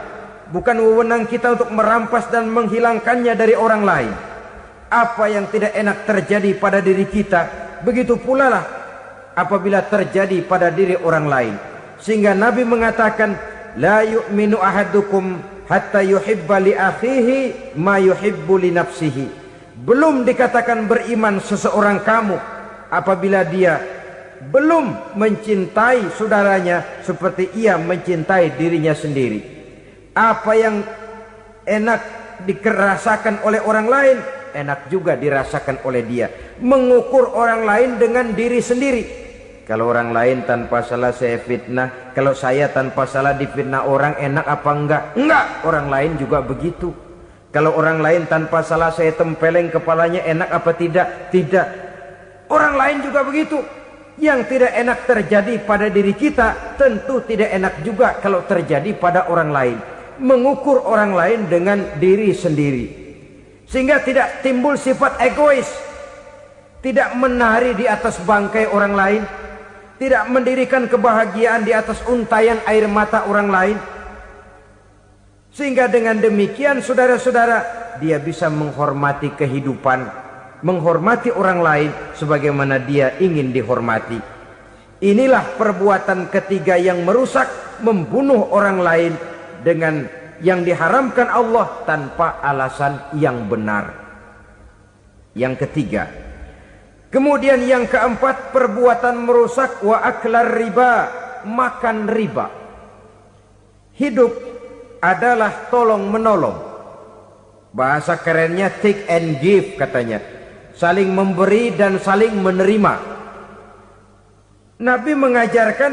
bukan wewenang kita untuk merampas dan menghilangkannya dari orang lain. Apa yang tidak enak terjadi pada diri kita, begitu pula lah apabila terjadi pada diri orang lain. Sehingga Nabi mengatakan, la yu'minu ahadukum hatta yuhibba li akhihi ma yuhibbu li nafsihi. Belum dikatakan beriman seseorang kamu apabila dia belum mencintai saudaranya seperti ia mencintai dirinya sendiri. Apa yang enak dirasakan oleh orang lain, enak juga dirasakan oleh dia. Mengukur orang lain dengan diri sendiri. Kalau orang lain tanpa salah saya fitnah, kalau saya tanpa salah difitnah orang, enak apa enggak? Enggak, orang lain juga begitu. Kalau orang lain tanpa salah saya tempeleng kepalanya, enak apa tidak? Tidak. Orang lain juga begitu. Yang tidak enak terjadi pada diri kita, tentu tidak enak juga kalau terjadi pada orang lain. Mengukur orang lain dengan diri sendiri, sehingga tidak timbul sifat egois, tidak menari di atas bangkai orang lain, tidak mendirikan kebahagiaan di atas untayan air mata orang lain. Sehingga dengan demikian saudara-saudara, dia bisa menghormati kehidupan, menghormati orang lain sebagaimana dia ingin dihormati. Inilah perbuatan ketiga yang merusak, membunuh orang lain dengan yang diharamkan Allah tanpa alasan yang benar. Yang ketiga. Kemudian yang keempat, perbuatan merusak wa aklar riba, makan riba. Hidup adalah tolong menolong. Bahasa kerennya take and give katanya. Saling memberi dan saling menerima. Nabi mengajarkan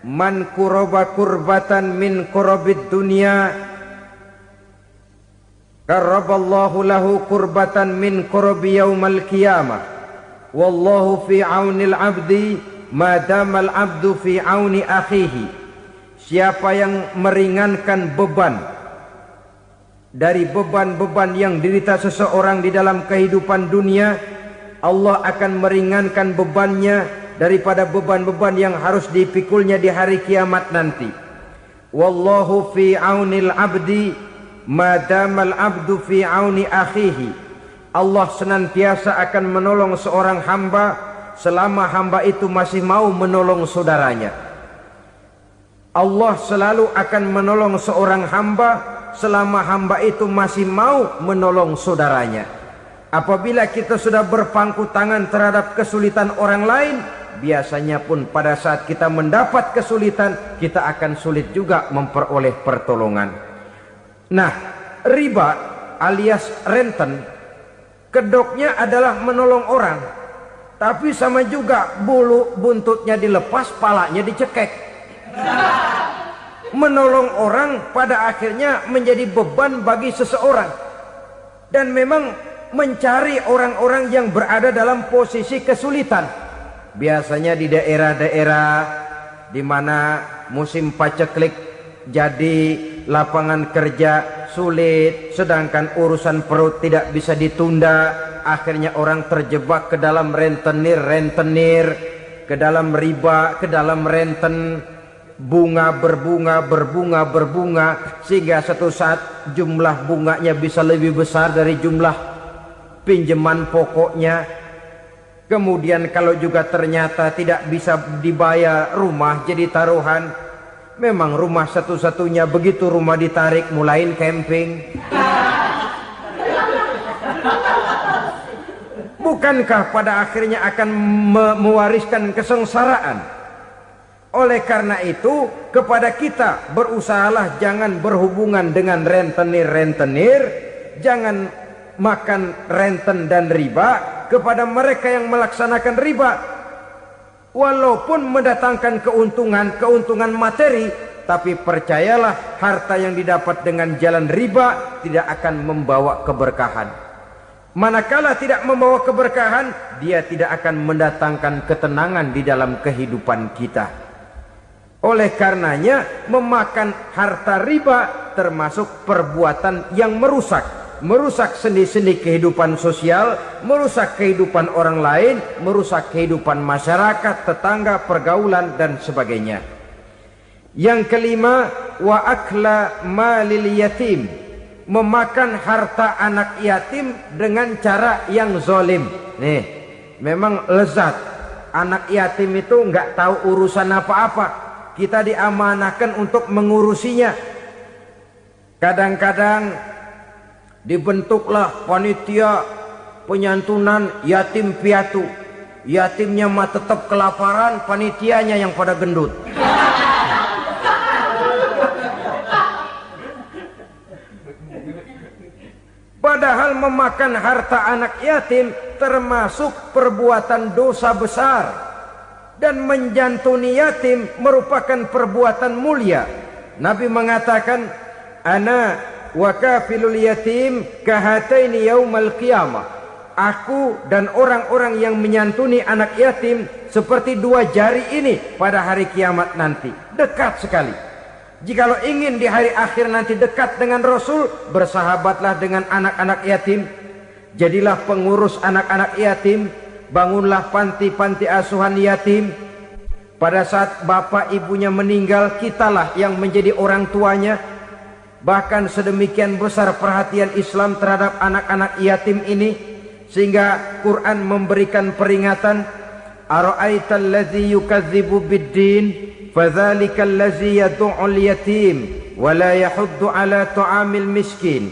man kuraba kurbatan min kurabid dunya karaballahu lahu kurbatan min kurabi yaumal qiyamah. Wallahu fi aunil abdi madamal abdu fi auni akhihi. Siapa yang meringankan beban dari beban-beban yang dirita seseorang di dalam kehidupan dunia, Allah akan meringankan bebannya daripada beban-beban yang harus dipikulnya di hari kiamat nanti. Wallahu fi aunil abdi madamal abdu fi auni akhihi. Allah senantiasa akan menolong seorang hamba selama hamba itu masih mau menolong saudaranya. Allah selalu akan menolong seorang hamba selama hamba itu masih mau menolong saudaranya. Apabila kita sudah berpangku tangan terhadap kesulitan orang lain, biasanya pun pada saat kita mendapat kesulitan, kita akan sulit juga memperoleh pertolongan. Nah, riba alias renten, kedoknya adalah menolong orang, tapi sama juga bulu buntutnya dilepas, palanya dicekek. Menolong orang pada akhirnya menjadi beban bagi seseorang, dan memang mencari orang-orang yang berada dalam posisi kesulitan, biasanya di daerah-daerah di mana musim paceklik, jadi lapangan kerja sulit, sedangkan urusan perut tidak bisa ditunda. Akhirnya orang terjebak ke dalam rentenir, ke dalam riba, ke dalam renten. Bunga berbunga, sehingga satu saat jumlah bunganya bisa lebih besar dari jumlah pinjaman pokoknya. Kemudian kalau juga ternyata tidak bisa dibayar, rumah jadi taruhan. Memang rumah satu-satunya, begitu rumah ditarik mulain camping. Bukankah pada akhirnya akan mewariskan kesengsaraan? Oleh karena itu, kepada kita berusahalah jangan berhubungan dengan rentenir, jangan makan renten dan riba. Kepada mereka yang melaksanakan riba, walaupun mendatangkan keuntungan materi, tapi percayalah, harta yang didapat dengan jalan riba tidak akan membawa keberkahan. Manakala tidak membawa keberkahan, dia tidak akan mendatangkan ketenangan di dalam kehidupan kita. Oleh karenanya, memakan harta riba termasuk perbuatan yang merusak sendi-sendi kehidupan sosial, merusak kehidupan orang lain, merusak kehidupan masyarakat, tetangga, pergaulan, dan sebagainya. Yang kelima, wa akla malil yatim, memakan harta anak yatim dengan cara yang zalim. Nih, memang lezat. Anak yatim itu nggak tahu urusan apa-apa. Kita diamanahkan untuk mengurusinya. Kadang-kadang dibentuklah panitia penyantunan yatim piatu. Yatimnya mah tetap kelaparan, panitianya yang pada gendut. Padahal memakan harta anak yatim termasuk perbuatan dosa besar. Dan menjantuni yatim merupakan perbuatan mulia. Nabi mengatakan, ana wa kafilul yatim kahataini yaumal qiyamah. Aku dan orang-orang yang menyantuni anak yatim seperti dua jari ini pada hari kiamat nanti. Dekat sekali. Jikalau ingin di hari akhir nanti dekat dengan Rasul, bersahabatlah dengan anak-anak yatim. Jadilah pengurus anak-anak yatim. Bangunlah panti-panti asuhan yatim. Pada saat bapak ibunya meninggal, kitalah yang menjadi orang tuanya. Bahkan sedemikian besar perhatian Islam terhadap anak-anak yatim ini, sehingga Quran memberikan peringatan, ara'aital ladzi yukadzibu biddin fadzalikal ladzi yad'ul yatim wa la yahuddu ala ta'amil miskin.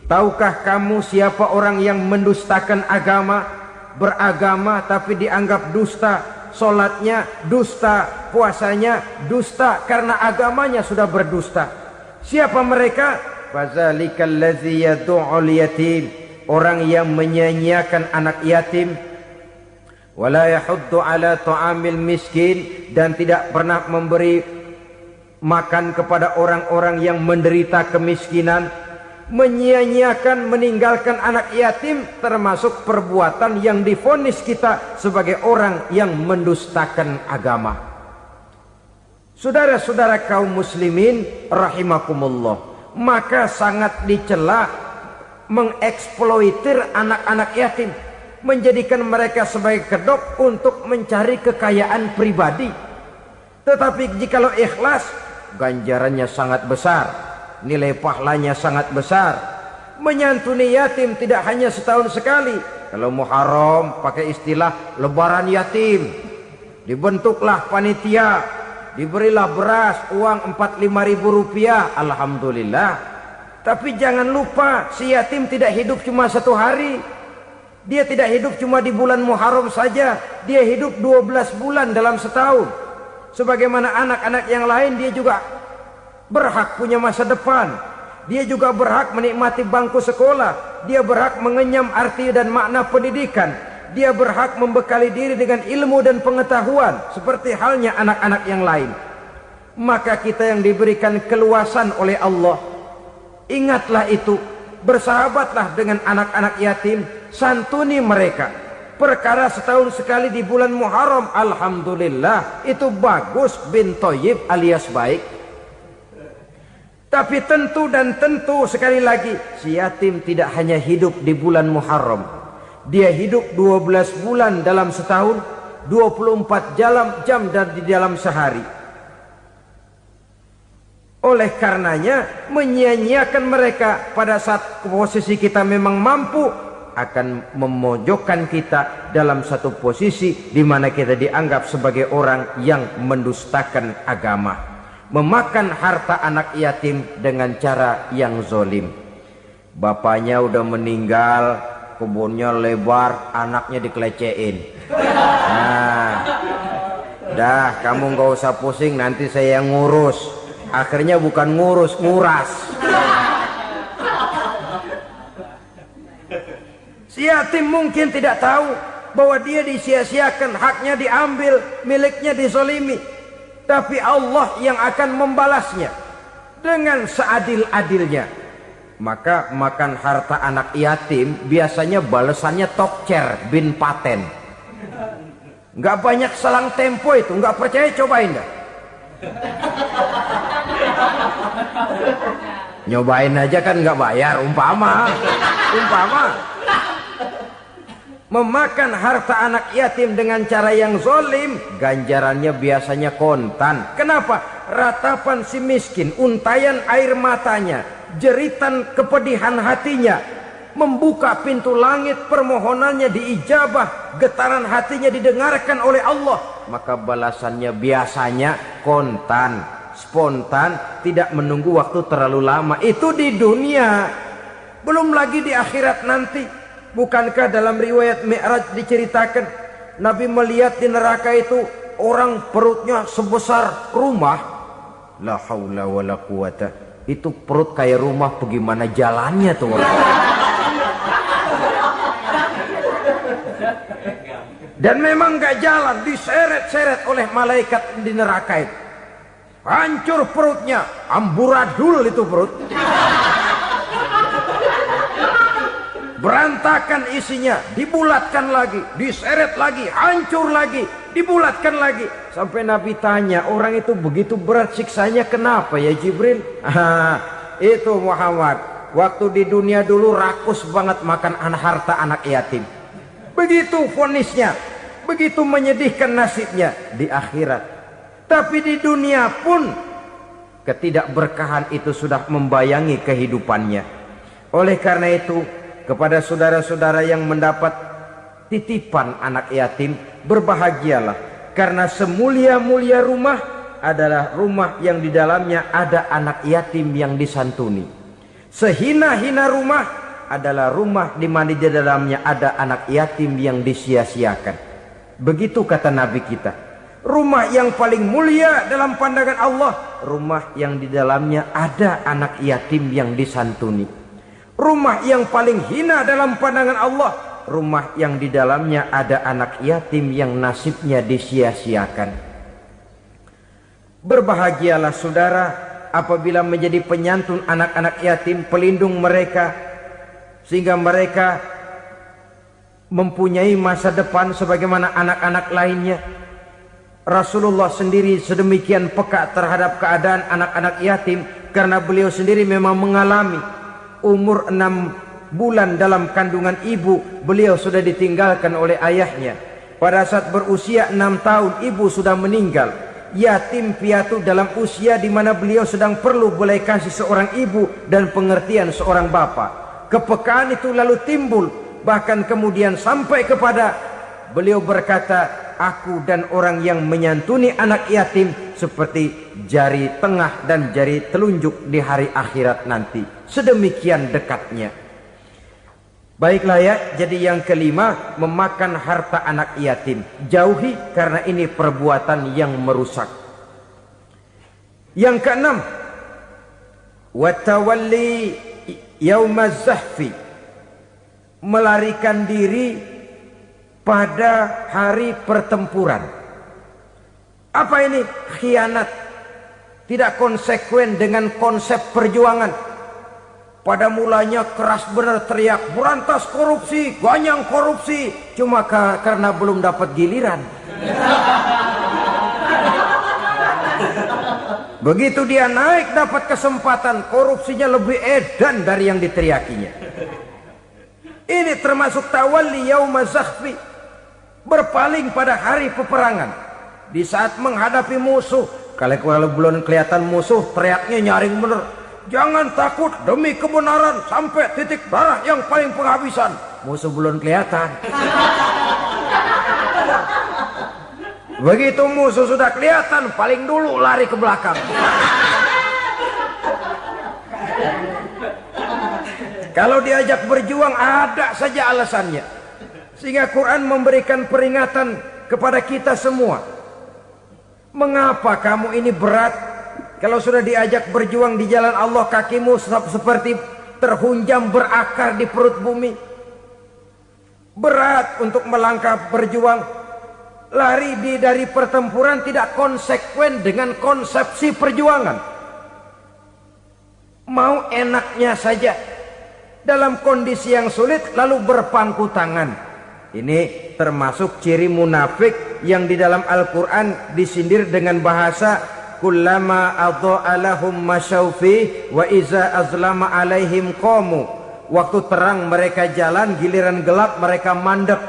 Tahukah kamu siapa orang yang mendustakan agama? Beragama tapi dianggap dusta, solatnya dusta, puasanya dusta, karena agamanya sudah berdusta. Siapa mereka? Fazalikal ladzi yad'ul yatim, orang yang menyanyiakan anak yatim. wala yahuddu ala ta'amil miskin, dan tidak pernah memberi makan kepada orang-orang yang menderita kemiskinan. Menyia-nyiakan, meninggalkan anak yatim termasuk perbuatan yang divonis kita sebagai orang yang mendustakan agama. Saudara-saudara kaum muslimin rahimakumullah, maka sangat dicela mengeksploitir anak-anak yatim, menjadikan mereka sebagai kedok untuk mencari kekayaan pribadi. Tetapi jikalau ikhlas, ganjarannya sangat besar, nilai pahalanya sangat besar. Menyantuni yatim tidak hanya setahun sekali. Kalau Muharram pakai istilah lebaran yatim, dibentuklah panitia, diberilah beras, uang 45.000 rupiah, alhamdulillah. Tapi jangan lupa, si yatim tidak hidup cuma satu hari. Dia tidak hidup cuma di bulan Muharram saja, dia hidup 12 bulan dalam setahun. Sebagaimana anak-anak yang lain, dia juga berhak punya masa depan. Dia juga berhak menikmati bangku sekolah. Dia berhak mengenyam arti dan makna pendidikan. Dia berhak membekali diri dengan ilmu dan pengetahuan seperti halnya anak-anak yang lain. Maka kita yang diberikan keluasan oleh Allah, ingatlah itu, bersahabatlah dengan anak-anak yatim, santuni mereka. Perkara setahun sekali di bulan Muharram, alhamdulillah, itu bagus, bin Thayyib alias baik. Tapi tentu dan tentu sekali lagi, si yatim tidak hanya hidup di bulan Muharram. Dia hidup 12 bulan dalam setahun, 24 jam dan di dalam sehari. Oleh karenanya, menyia-nyiakan mereka pada saat posisi kita memang mampu akan memojokkan kita dalam satu posisi di mana kita dianggap sebagai orang yang mendustakan agama. Memakan harta anak yatim dengan cara yang zolim. Bapaknya udah meninggal, kebunnya lebar, anaknya dikelecehin. Nah, dah kamu gak usah pusing, nanti saya yang ngurus. Akhirnya bukan ngurus, nguras. Si yatim mungkin tidak tahu bahwa dia disia-siakan, haknya diambil, miliknya dizolimi. Tapi Allah yang akan membalasnya dengan seadil-adilnya. Maka makan harta anak yatim biasanya balasannya tokcer bin paten. Nggak banyak selang tempo itu, nggak percaya cobain dah. Nyobain aja kan nggak bayar, umpama. Memakan harta anak yatim dengan cara yang zolim, ganjarannya biasanya kontan. Kenapa? Ratapan si miskin, untayan air matanya, jeritan kepedihan hatinya, membuka pintu langit, permohonannya diijabah, getaran hatinya didengarkan oleh Allah. Maka balasannya biasanya kontan, spontan, tidak menunggu waktu terlalu lama. Itu di dunia, belum lagi di akhirat nanti. Bukankah dalam riwayat Mi'raj diceritakan Nabi melihat di neraka itu orang perutnya sebesar rumah. La haula wala quwata. Itu perut kayak rumah, bagaimana jalannya tuh orang? Dan memang gak jalan, diseret-seret oleh malaikat di neraka itu. Hancur perutnya, amburadul itu perut. Berantakan isinya, dibulatkan lagi, diseret lagi, hancur lagi, dibulatkan lagi. Sampai Nabi tanya, orang itu begitu berat siksanya kenapa ya Jibril? Itu Muhammad, waktu di dunia dulu rakus banget makan harta anak yatim. Begitu vonisnya, begitu menyedihkan nasibnya di akhirat. Tapi di dunia pun ketidakberkahan itu sudah membayangi kehidupannya. Oleh karena itu, kepada saudara-saudara yang mendapat titipan anak yatim, berbahagialah, karena semulia-mulia rumah adalah rumah yang di dalamnya ada anak yatim yang disantuni. Sehina-hina rumah adalah rumah di mana di dalamnya ada anak yatim yang disia-siakan. Begitu kata Nabi kita. Rumah yang paling mulia dalam pandangan Allah, rumah yang di dalamnya ada anak yatim yang disantuni. Rumah yang paling hina dalam pandangan Allah, rumah yang di dalamnya ada anak yatim yang nasibnya disia-siakan. Berbahagialah saudara apabila menjadi penyantun anak-anak yatim, pelindung mereka, sehingga mereka mempunyai masa depan sebagaimana anak-anak lainnya. Rasulullah sendiri sedemikian peka terhadap keadaan anak-anak yatim karena beliau sendiri memang mengalami umur 6 bulan dalam kandungan ibu, beliau sudah ditinggalkan oleh ayahnya. Pada saat berusia 6 tahun ibu sudah meninggal. Yatim piatu dalam usia di mana beliau sedang perlu belas kasih seorang ibu dan pengertian seorang bapa. Kepekaan itu lalu timbul, bahkan kemudian sampai kepada beliau berkata, aku dan orang yang menyantuni anak yatim seperti jari tengah dan jari telunjuk di hari akhirat nanti. Sedemikian dekatnya. Baiklah ya, jadi yang kelima, memakan harta anak yatim. Jauhi karena ini perbuatan yang merusak. Yang keenam, watawalli yaumaz zahfi, melarikan diri pada hari pertempuran. Apa ini? Khianat. Tidak konsekuen dengan konsep perjuangan. Pada mulanya keras benar teriak, berantas korupsi, ganyang korupsi. Cuma karena belum dapat giliran. Begitu dia naik dapat kesempatan, korupsinya lebih edan dari yang diteriakinya. Ini termasuk tawalli yaumaz zahfi, berpaling pada hari peperangan. Di saat menghadapi musuh, kalau belum kelihatan musuh, teriaknya nyaring bener. Jangan takut demi kebenaran sampai titik darah yang paling penghabisan. Musuh belum kelihatan. Begitu musuh sudah kelihatan, paling dulu lari ke belakang. Kalau diajak berjuang ada saja alasannya. Sehingga Quran memberikan peringatan kepada kita semua. Mengapa kamu ini berat? Kalau sudah diajak berjuang di jalan Allah, kakimu seperti terhunjam berakar di perut bumi. Berat untuk melangkah berjuang. Lari dari pertempuran tidak konsekuen dengan konsepsi perjuangan. Mau enaknya saja. Dalam kondisi yang sulit lalu berpangku tangan. Ini termasuk ciri munafik yang di dalam Al-Quran disindir dengan bahasa kullama adha'a lahum masyaufi wa iza azlama alaihim qamu. Waktu terang mereka jalan, giliran gelap mereka mandek.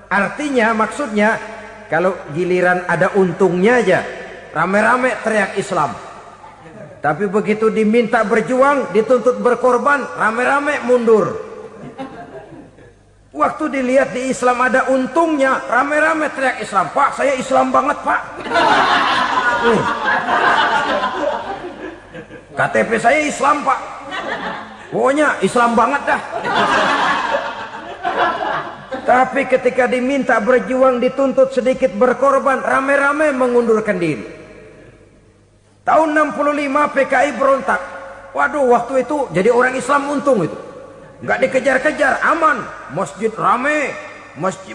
Artinya, maksudnya, kalau giliran ada untungnya aja, rame-rame teriak Islam. Tapi begitu diminta berjuang, dituntut berkorban, rame-rame mundur. Waktu dilihat di Islam ada untungnya, rame-rame teriak Islam. Pak, saya Islam banget, Pak. KTP saya Islam, Pak. Pokoknya Islam banget dah. Tapi ketika diminta berjuang, dituntut sedikit berkorban, rame-rame mengundurkan diri. Tahun 65 PKI berontak. Waduh, waktu itu jadi orang Islam untung itu. Nggak dikejar-kejar, aman. Masjid rame,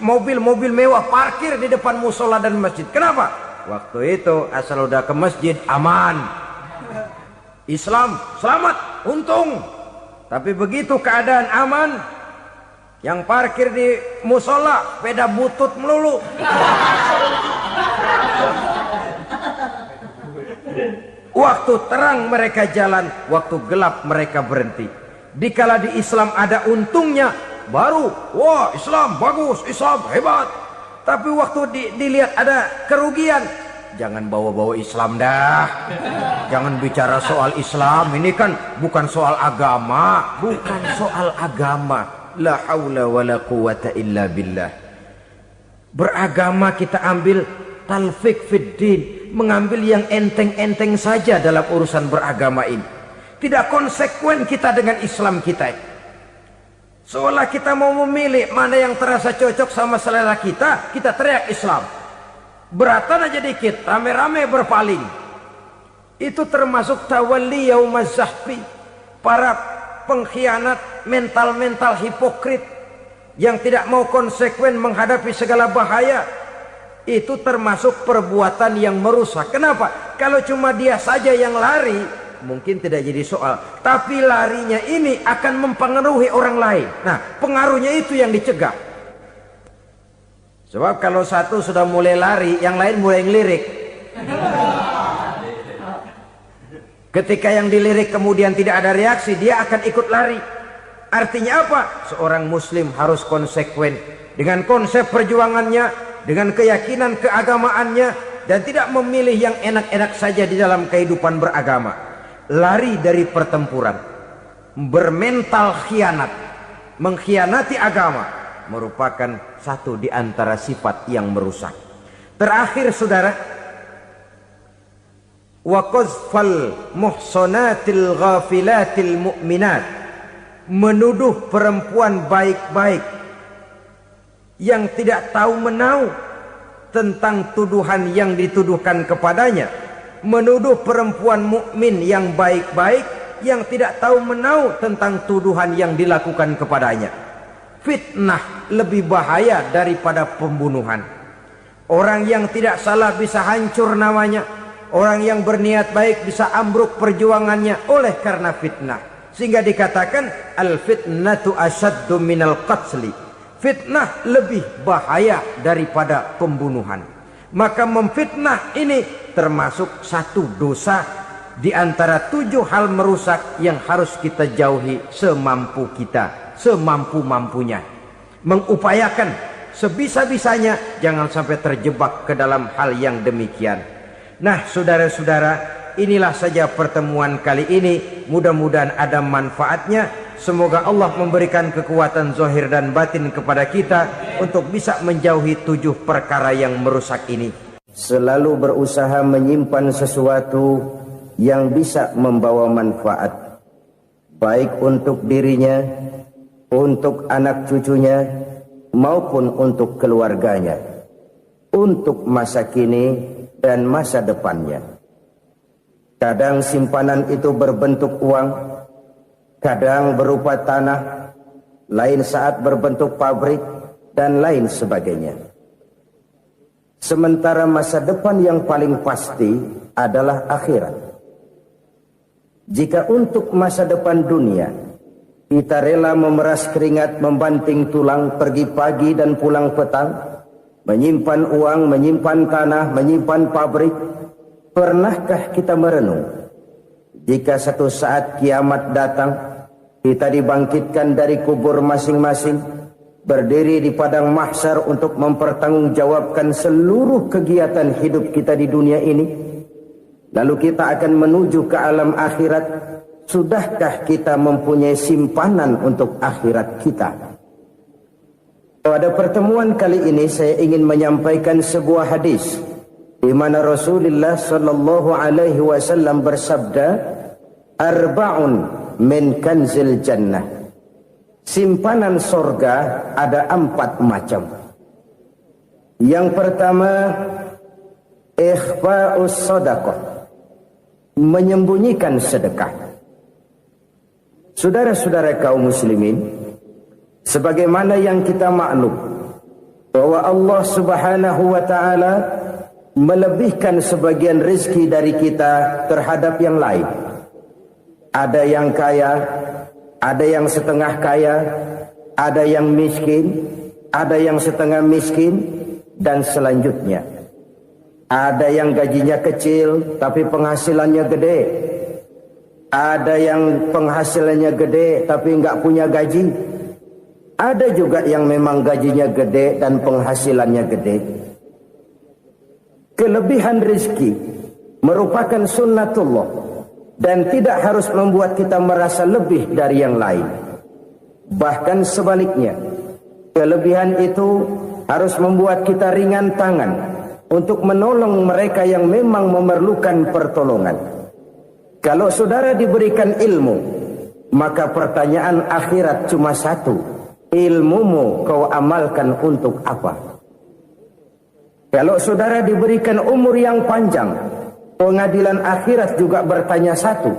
mobil-mobil mewah parkir di depan musola dan masjid. Kenapa? Waktu itu asal udah ke masjid aman. Islam selamat, untung. Tapi begitu keadaan aman, yang parkir di musola sepeda butut melulu. Waktu terang mereka jalan, waktu gelap mereka berhenti. Dikala di Islam ada untungnya, baru wah Islam bagus, Islam hebat. Tapi waktu dilihat ada kerugian, jangan bawa-bawa Islam dah. Jangan bicara soal Islam, ini kan bukan soal agama. Bukan soal agama. La haula wa la quwata illa billah. Beragama kita ambil talfik fid din, mengambil yang enteng-enteng saja dalam urusan beragama ini. Tidak konsekuen kita dengan Islam kita. Seolah kita mau memilih mana yang terasa cocok sama selera kita, kita teriak Islam. Beratan aja dikit, rame-rame berpaling. Itu termasuk tawalli yaumaz zahfi. Para pengkhianat, mental-mental hipokrit. yang tidak mau konsekuen menghadapi segala bahaya, itu termasuk perbuatan yang merusak. Kenapa? Kalau cuma dia saja yang lari, mungkin tidak jadi soal. Tapi larinya ini akan mempengaruhi orang lain. Nah, pengaruhnya itu yang dicegah. Sebab kalau satu sudah mulai lari, yang lain mulai ngelirik. Ketika yang dilirik kemudian tidak ada reaksi, dia akan ikut lari. Artinya apa? Seorang muslim harus konsekuen dengan konsep perjuangannya, dengan keyakinan keagamaannya, dan tidak memilih yang enak-enak saja di dalam kehidupan beragama. Lari dari pertempuran, bermental khianat, mengkhianati agama, merupakan satu di antara sifat yang merusak. Terakhir saudara, wa qazfal muhsanatil ghafilatil mu'minat, menuduh perempuan baik-baik yang tidak tahu menahu tentang tuduhan yang dituduhkan kepadanya, menuduh perempuan mukmin yang baik-baik yang tidak tahu menahu tentang tuduhan yang dilakukan kepadanya. Fitnah lebih bahaya daripada pembunuhan. Orang yang tidak salah bisa hancur namanya, orang yang berniat baik bisa ambruk perjuangannya oleh karena fitnah. Sehingga dikatakan al-fitnatu asyaddu minal qatli. Fitnah lebih bahaya daripada pembunuhan. Maka memfitnah ini termasuk satu dosa di antara 7 hal merusak yang harus kita jauhi semampu kita, semampu-mampunya. Mengupayakan sebisa-bisanya jangan sampai terjebak ke dalam hal yang demikian. Nah, saudara-saudara, inilah saja pertemuan kali ini. Mudah-mudahan ada manfaatnya. Semoga Allah memberikan kekuatan zahir dan batin kepada kita untuk bisa menjauhi 7 perkara yang merusak ini. Selalu berusaha menyimpan sesuatu yang bisa membawa manfaat, baik untuk dirinya, untuk anak cucunya, maupun untuk keluarganya, untuk masa kini dan masa depannya. Kadang simpanan itu berbentuk uang, kadang berupa tanah, lain saat berbentuk pabrik, dan lain sebagainya. Sementara masa depan yang paling pasti adalah akhirat. Jika untuk masa depan dunia kita rela memeras keringat, membanting tulang, pergi pagi dan pulang petang, menyimpan uang, menyimpan tanah, menyimpan pabrik, pernahkah kita merenung jika satu saat kiamat datang, kita dibangkitkan dari kubur masing-masing, berdiri di padang mahsyar untuk mempertanggungjawabkan seluruh kegiatan hidup kita di dunia ini, lalu kita akan menuju ke alam akhirat. Sudahkah kita mempunyai simpanan untuk akhirat kita? Pada pertemuan kali ini saya ingin menyampaikan sebuah hadis di mana Rasulullah sallallahu alaihi wasallam bersabda, arba'un min kanzil jannah. Simpanan sorga ada 4 macam. Yang pertama, ikhfa'us sadaqah, menyembunyikan sedekah. Saudara-saudara kaum muslimin, sebagaimana yang kita maklum bahwa Allah Subhanahu wa taala melebihkan sebagian rezeki dari kita terhadap yang lain. Ada yang kaya, ada yang setengah kaya, ada yang miskin, ada yang setengah miskin, dan selanjutnya. Ada yang gajinya kecil tapi penghasilannya gede. Ada yang penghasilannya gede tapi nggak punya gaji. Ada juga yang memang gajinya gede dan penghasilannya gede. Kelebihan rezeki merupakan sunnatullah dan tidak harus membuat kita merasa lebih dari yang lain. Bahkan sebaliknya, kelebihan itu harus membuat kita ringan tangan untuk menolong mereka yang memang memerlukan pertolongan. Kalau saudara diberikan ilmu, maka pertanyaan akhirat cuma satu: ilmumu kau amalkan untuk apa? Kalau saudara diberikan umur yang panjang, pengadilan akhirat juga bertanya satu: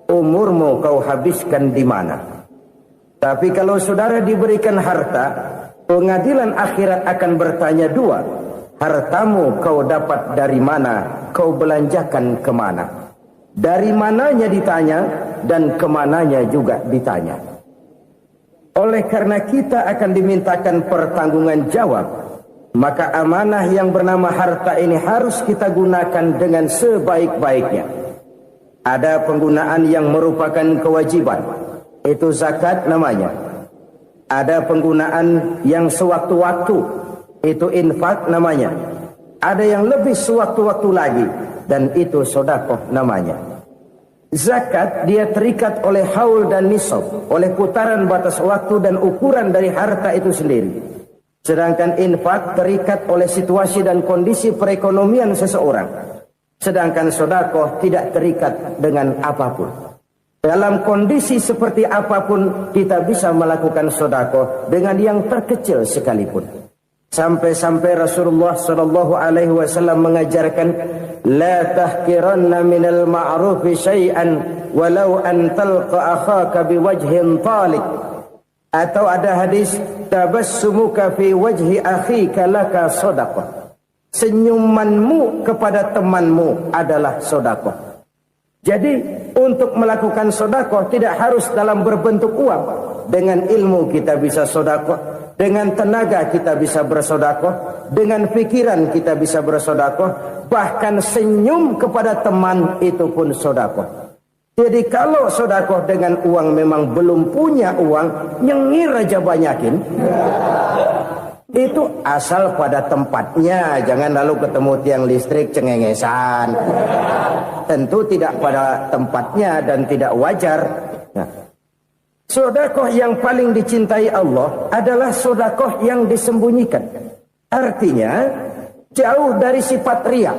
umurmu kau habiskan di mana? Tapi kalau saudara diberikan harta, pengadilan akhirat akan bertanya dua. Hartamu kau dapat dari mana? Kau belanjakan kemana? Dari mananya ditanya, dan kemananya juga ditanya. Oleh karena kita akan dimintakan pertanggungan jawab, maka amanah yang bernama harta ini harus kita gunakan dengan sebaik-baiknya. Ada penggunaan yang merupakan kewajiban, itu zakat namanya. Ada penggunaan yang sewaktu-waktu, itu infak namanya. Ada yang lebih sewaktu-waktu lagi, dan itu sedekah namanya. Zakat dia terikat oleh haul dan nisab, oleh putaran batas waktu dan ukuran dari harta itu sendiri. Sedangkan infak terikat oleh situasi dan kondisi perekonomian seseorang. Sedangkan sedekah tidak terikat dengan apapun. Dalam kondisi seperti apapun kita bisa melakukan sedekah dengan yang terkecil sekalipun. Sampai-sampai Rasulullah SAW mengajarkan, la tahkiranna minal ma'rufi syai'an walau an talqa akhaka biwajhin talik. Atau ada hadis, tabassumuka fi wajhi akhika laka sedekah. Senyumanmu kepada temanmu adalah sedekah. Jadi untuk melakukan sedekah tidak harus dalam berbentuk uang. Dengan ilmu kita bisa sedekah, dengan tenaga kita bisa bersedekah, dengan pikiran kita bisa bersedekah, bahkan senyum kepada teman itu pun sedekah. Jadi kalau sedekah dengan uang memang belum punya uang, nyengir aja banyakin. Itu asal pada tempatnya, jangan lalu ketemu tiang listrik cengengesan. Tentu tidak pada tempatnya dan tidak wajar. Nah, sedekah yang paling dicintai Allah adalah sedekah yang disembunyikan. Artinya jauh dari sifat riya.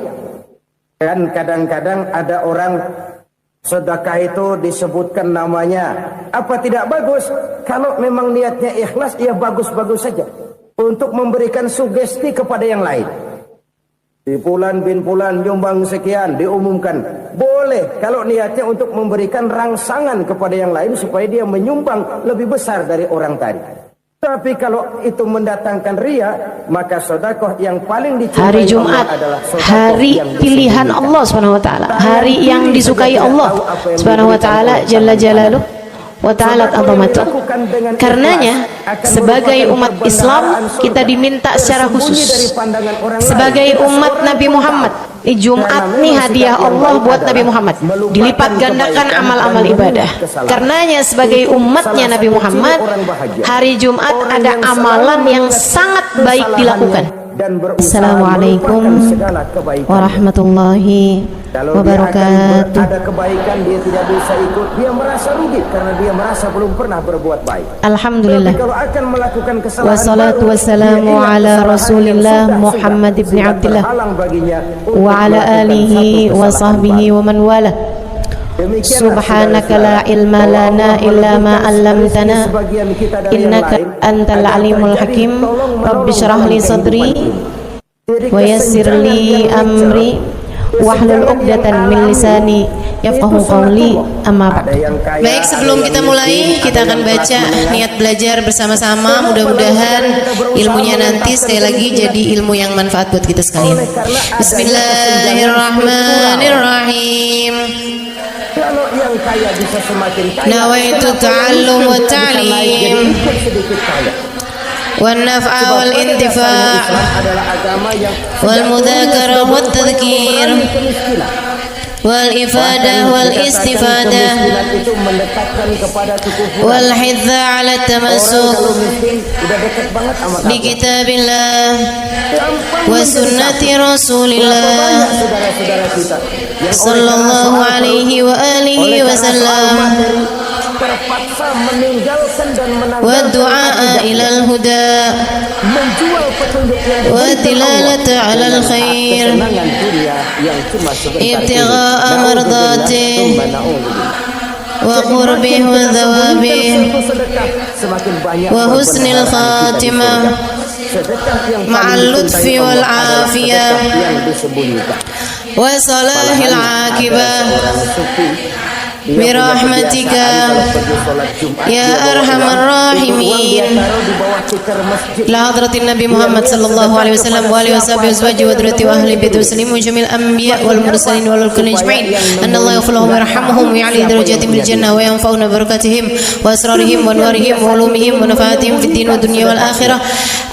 Kan kadang-kadang ada orang sedekah itu disebutkan namanya. Apa tidak bagus? Kalau memang niatnya ikhlas, ya bagus-bagus saja. Untuk memberikan sugesti kepada yang lain. Di Fulan bin Fulan nyumbang sekian, diumumkan. Boleh kalau niatnya untuk memberikan rangsangan kepada yang lain supaya dia menyumbang lebih besar dari orang tadi. Tapi kalau itu mendatangkan riya, maka sedekah yang paling dicintai hari Jumat adalah hari pilihan Allah Subhanahu wa taala, hari yang disukai Allah Subhanahu wa taala jalla jalaluh wa ta'ala azamatu. Karenanya sebagai umat Islam kita diminta secara khusus sebagai umat Nabi Muhammad, di Jumat nih hadiah Allah buat Nabi Muhammad, dilipat gandakan amal-amal ibadah. Karenanya sebagai umatnya Nabi Muhammad, hari Jumat ada amalan yang sangat baik dilakukan. Assalamualaikum warahmatullahi wabarakatuh. Ada kebaikan dia tidak bisa ikut, dia merasa rugi karena dia merasa belum pernah berbuat baik. Alhamdulillah. Tapi kalau akan melakukan kesalahan, wassalatu wassalamu ala Rasulillah Muhammad ibn Abdillah wa ala alihi wa sahbihi wa man wala. Subhanaka la ilma lana illa ma 'allamtana innaka antal alimul hakim. Rabbi shrah li sadri wa yassir li amri wahlul 'uqdatan min lisani yafqahu qawli. Amma ba'd. Baik, sebelum kita mulai, kita akan baca niat belajar bersama-sama. Mudah-mudahan ilmunya nanti sekali lagi jadi ilmu yang manfaat buat kita sekalian. Bismillahirrahmanirrahim. Kalau yang kaya bisa semakin kaya, nawaitu ta'allum wa ta'lim wan naf'a wal intifa' wal mudzakarah wat tadhkir wal ifadah wal istifadah wal hidza 'ala tamassuk bi kitabillah wa sunnati rasulillah sallallahu alaihi wa alihi wasallam wa du'a ilal huda wa dilalata 'alal khair ibtigha'a mardatih wa qurbih wa thawabih wa husnil khatimah ma'al lutfi wal afiyah wa salahil aqibah birahmatika ya arhamar rahimin. La hadratin Nabi Muhammad sallallahu alaihi wasallam wa alihi washabihi wa dhurriyyati wa ahli baiti muslimin jamil anbiya wal mursalin wal kulli ajma'in. Anna Allah yaghfiruhum wa yarhamuhum wa ya'li darajatihim bil jannah wa yanfa'una barakatihim wa asrarihim wa anwarihim wa ulumihim wa nafaatihim fid din wa dunya wal akhirah.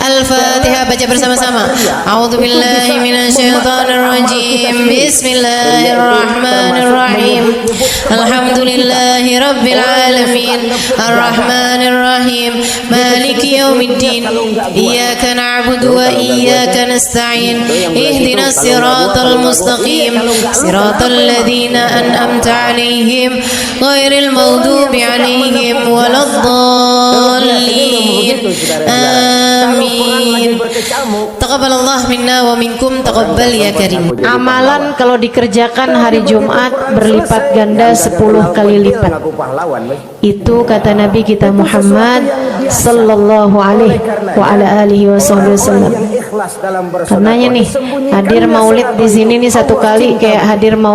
Al-Fatihah, baca bersama-sama. A'udzu billahi minasyaitonir rajim. Bismillahirrahmanirrahim. Alhamdulillahi rabbil alamin. Arrahmanir rahim. Maliki yaumiddin. Iyyaka na'budu wa iyyaka nasta'in. Ihdinas siratal mustaqim. Siratal ladzina an'amta 'alaihim ghairil maghdubi 'alaihim waladdallin. Amin. Taqabbalallah minna wa minkum, taqabbal ya karim. Amalan kalau dikerjakan hari Jumat berlipat ganda 10 kali lipat. Itu kata Nabi kita Muhammad sallallahu alaihi wa ala alihi wasallam. Karenanya nih hadir maulid di sini nih 1 kali kayak hadir maulid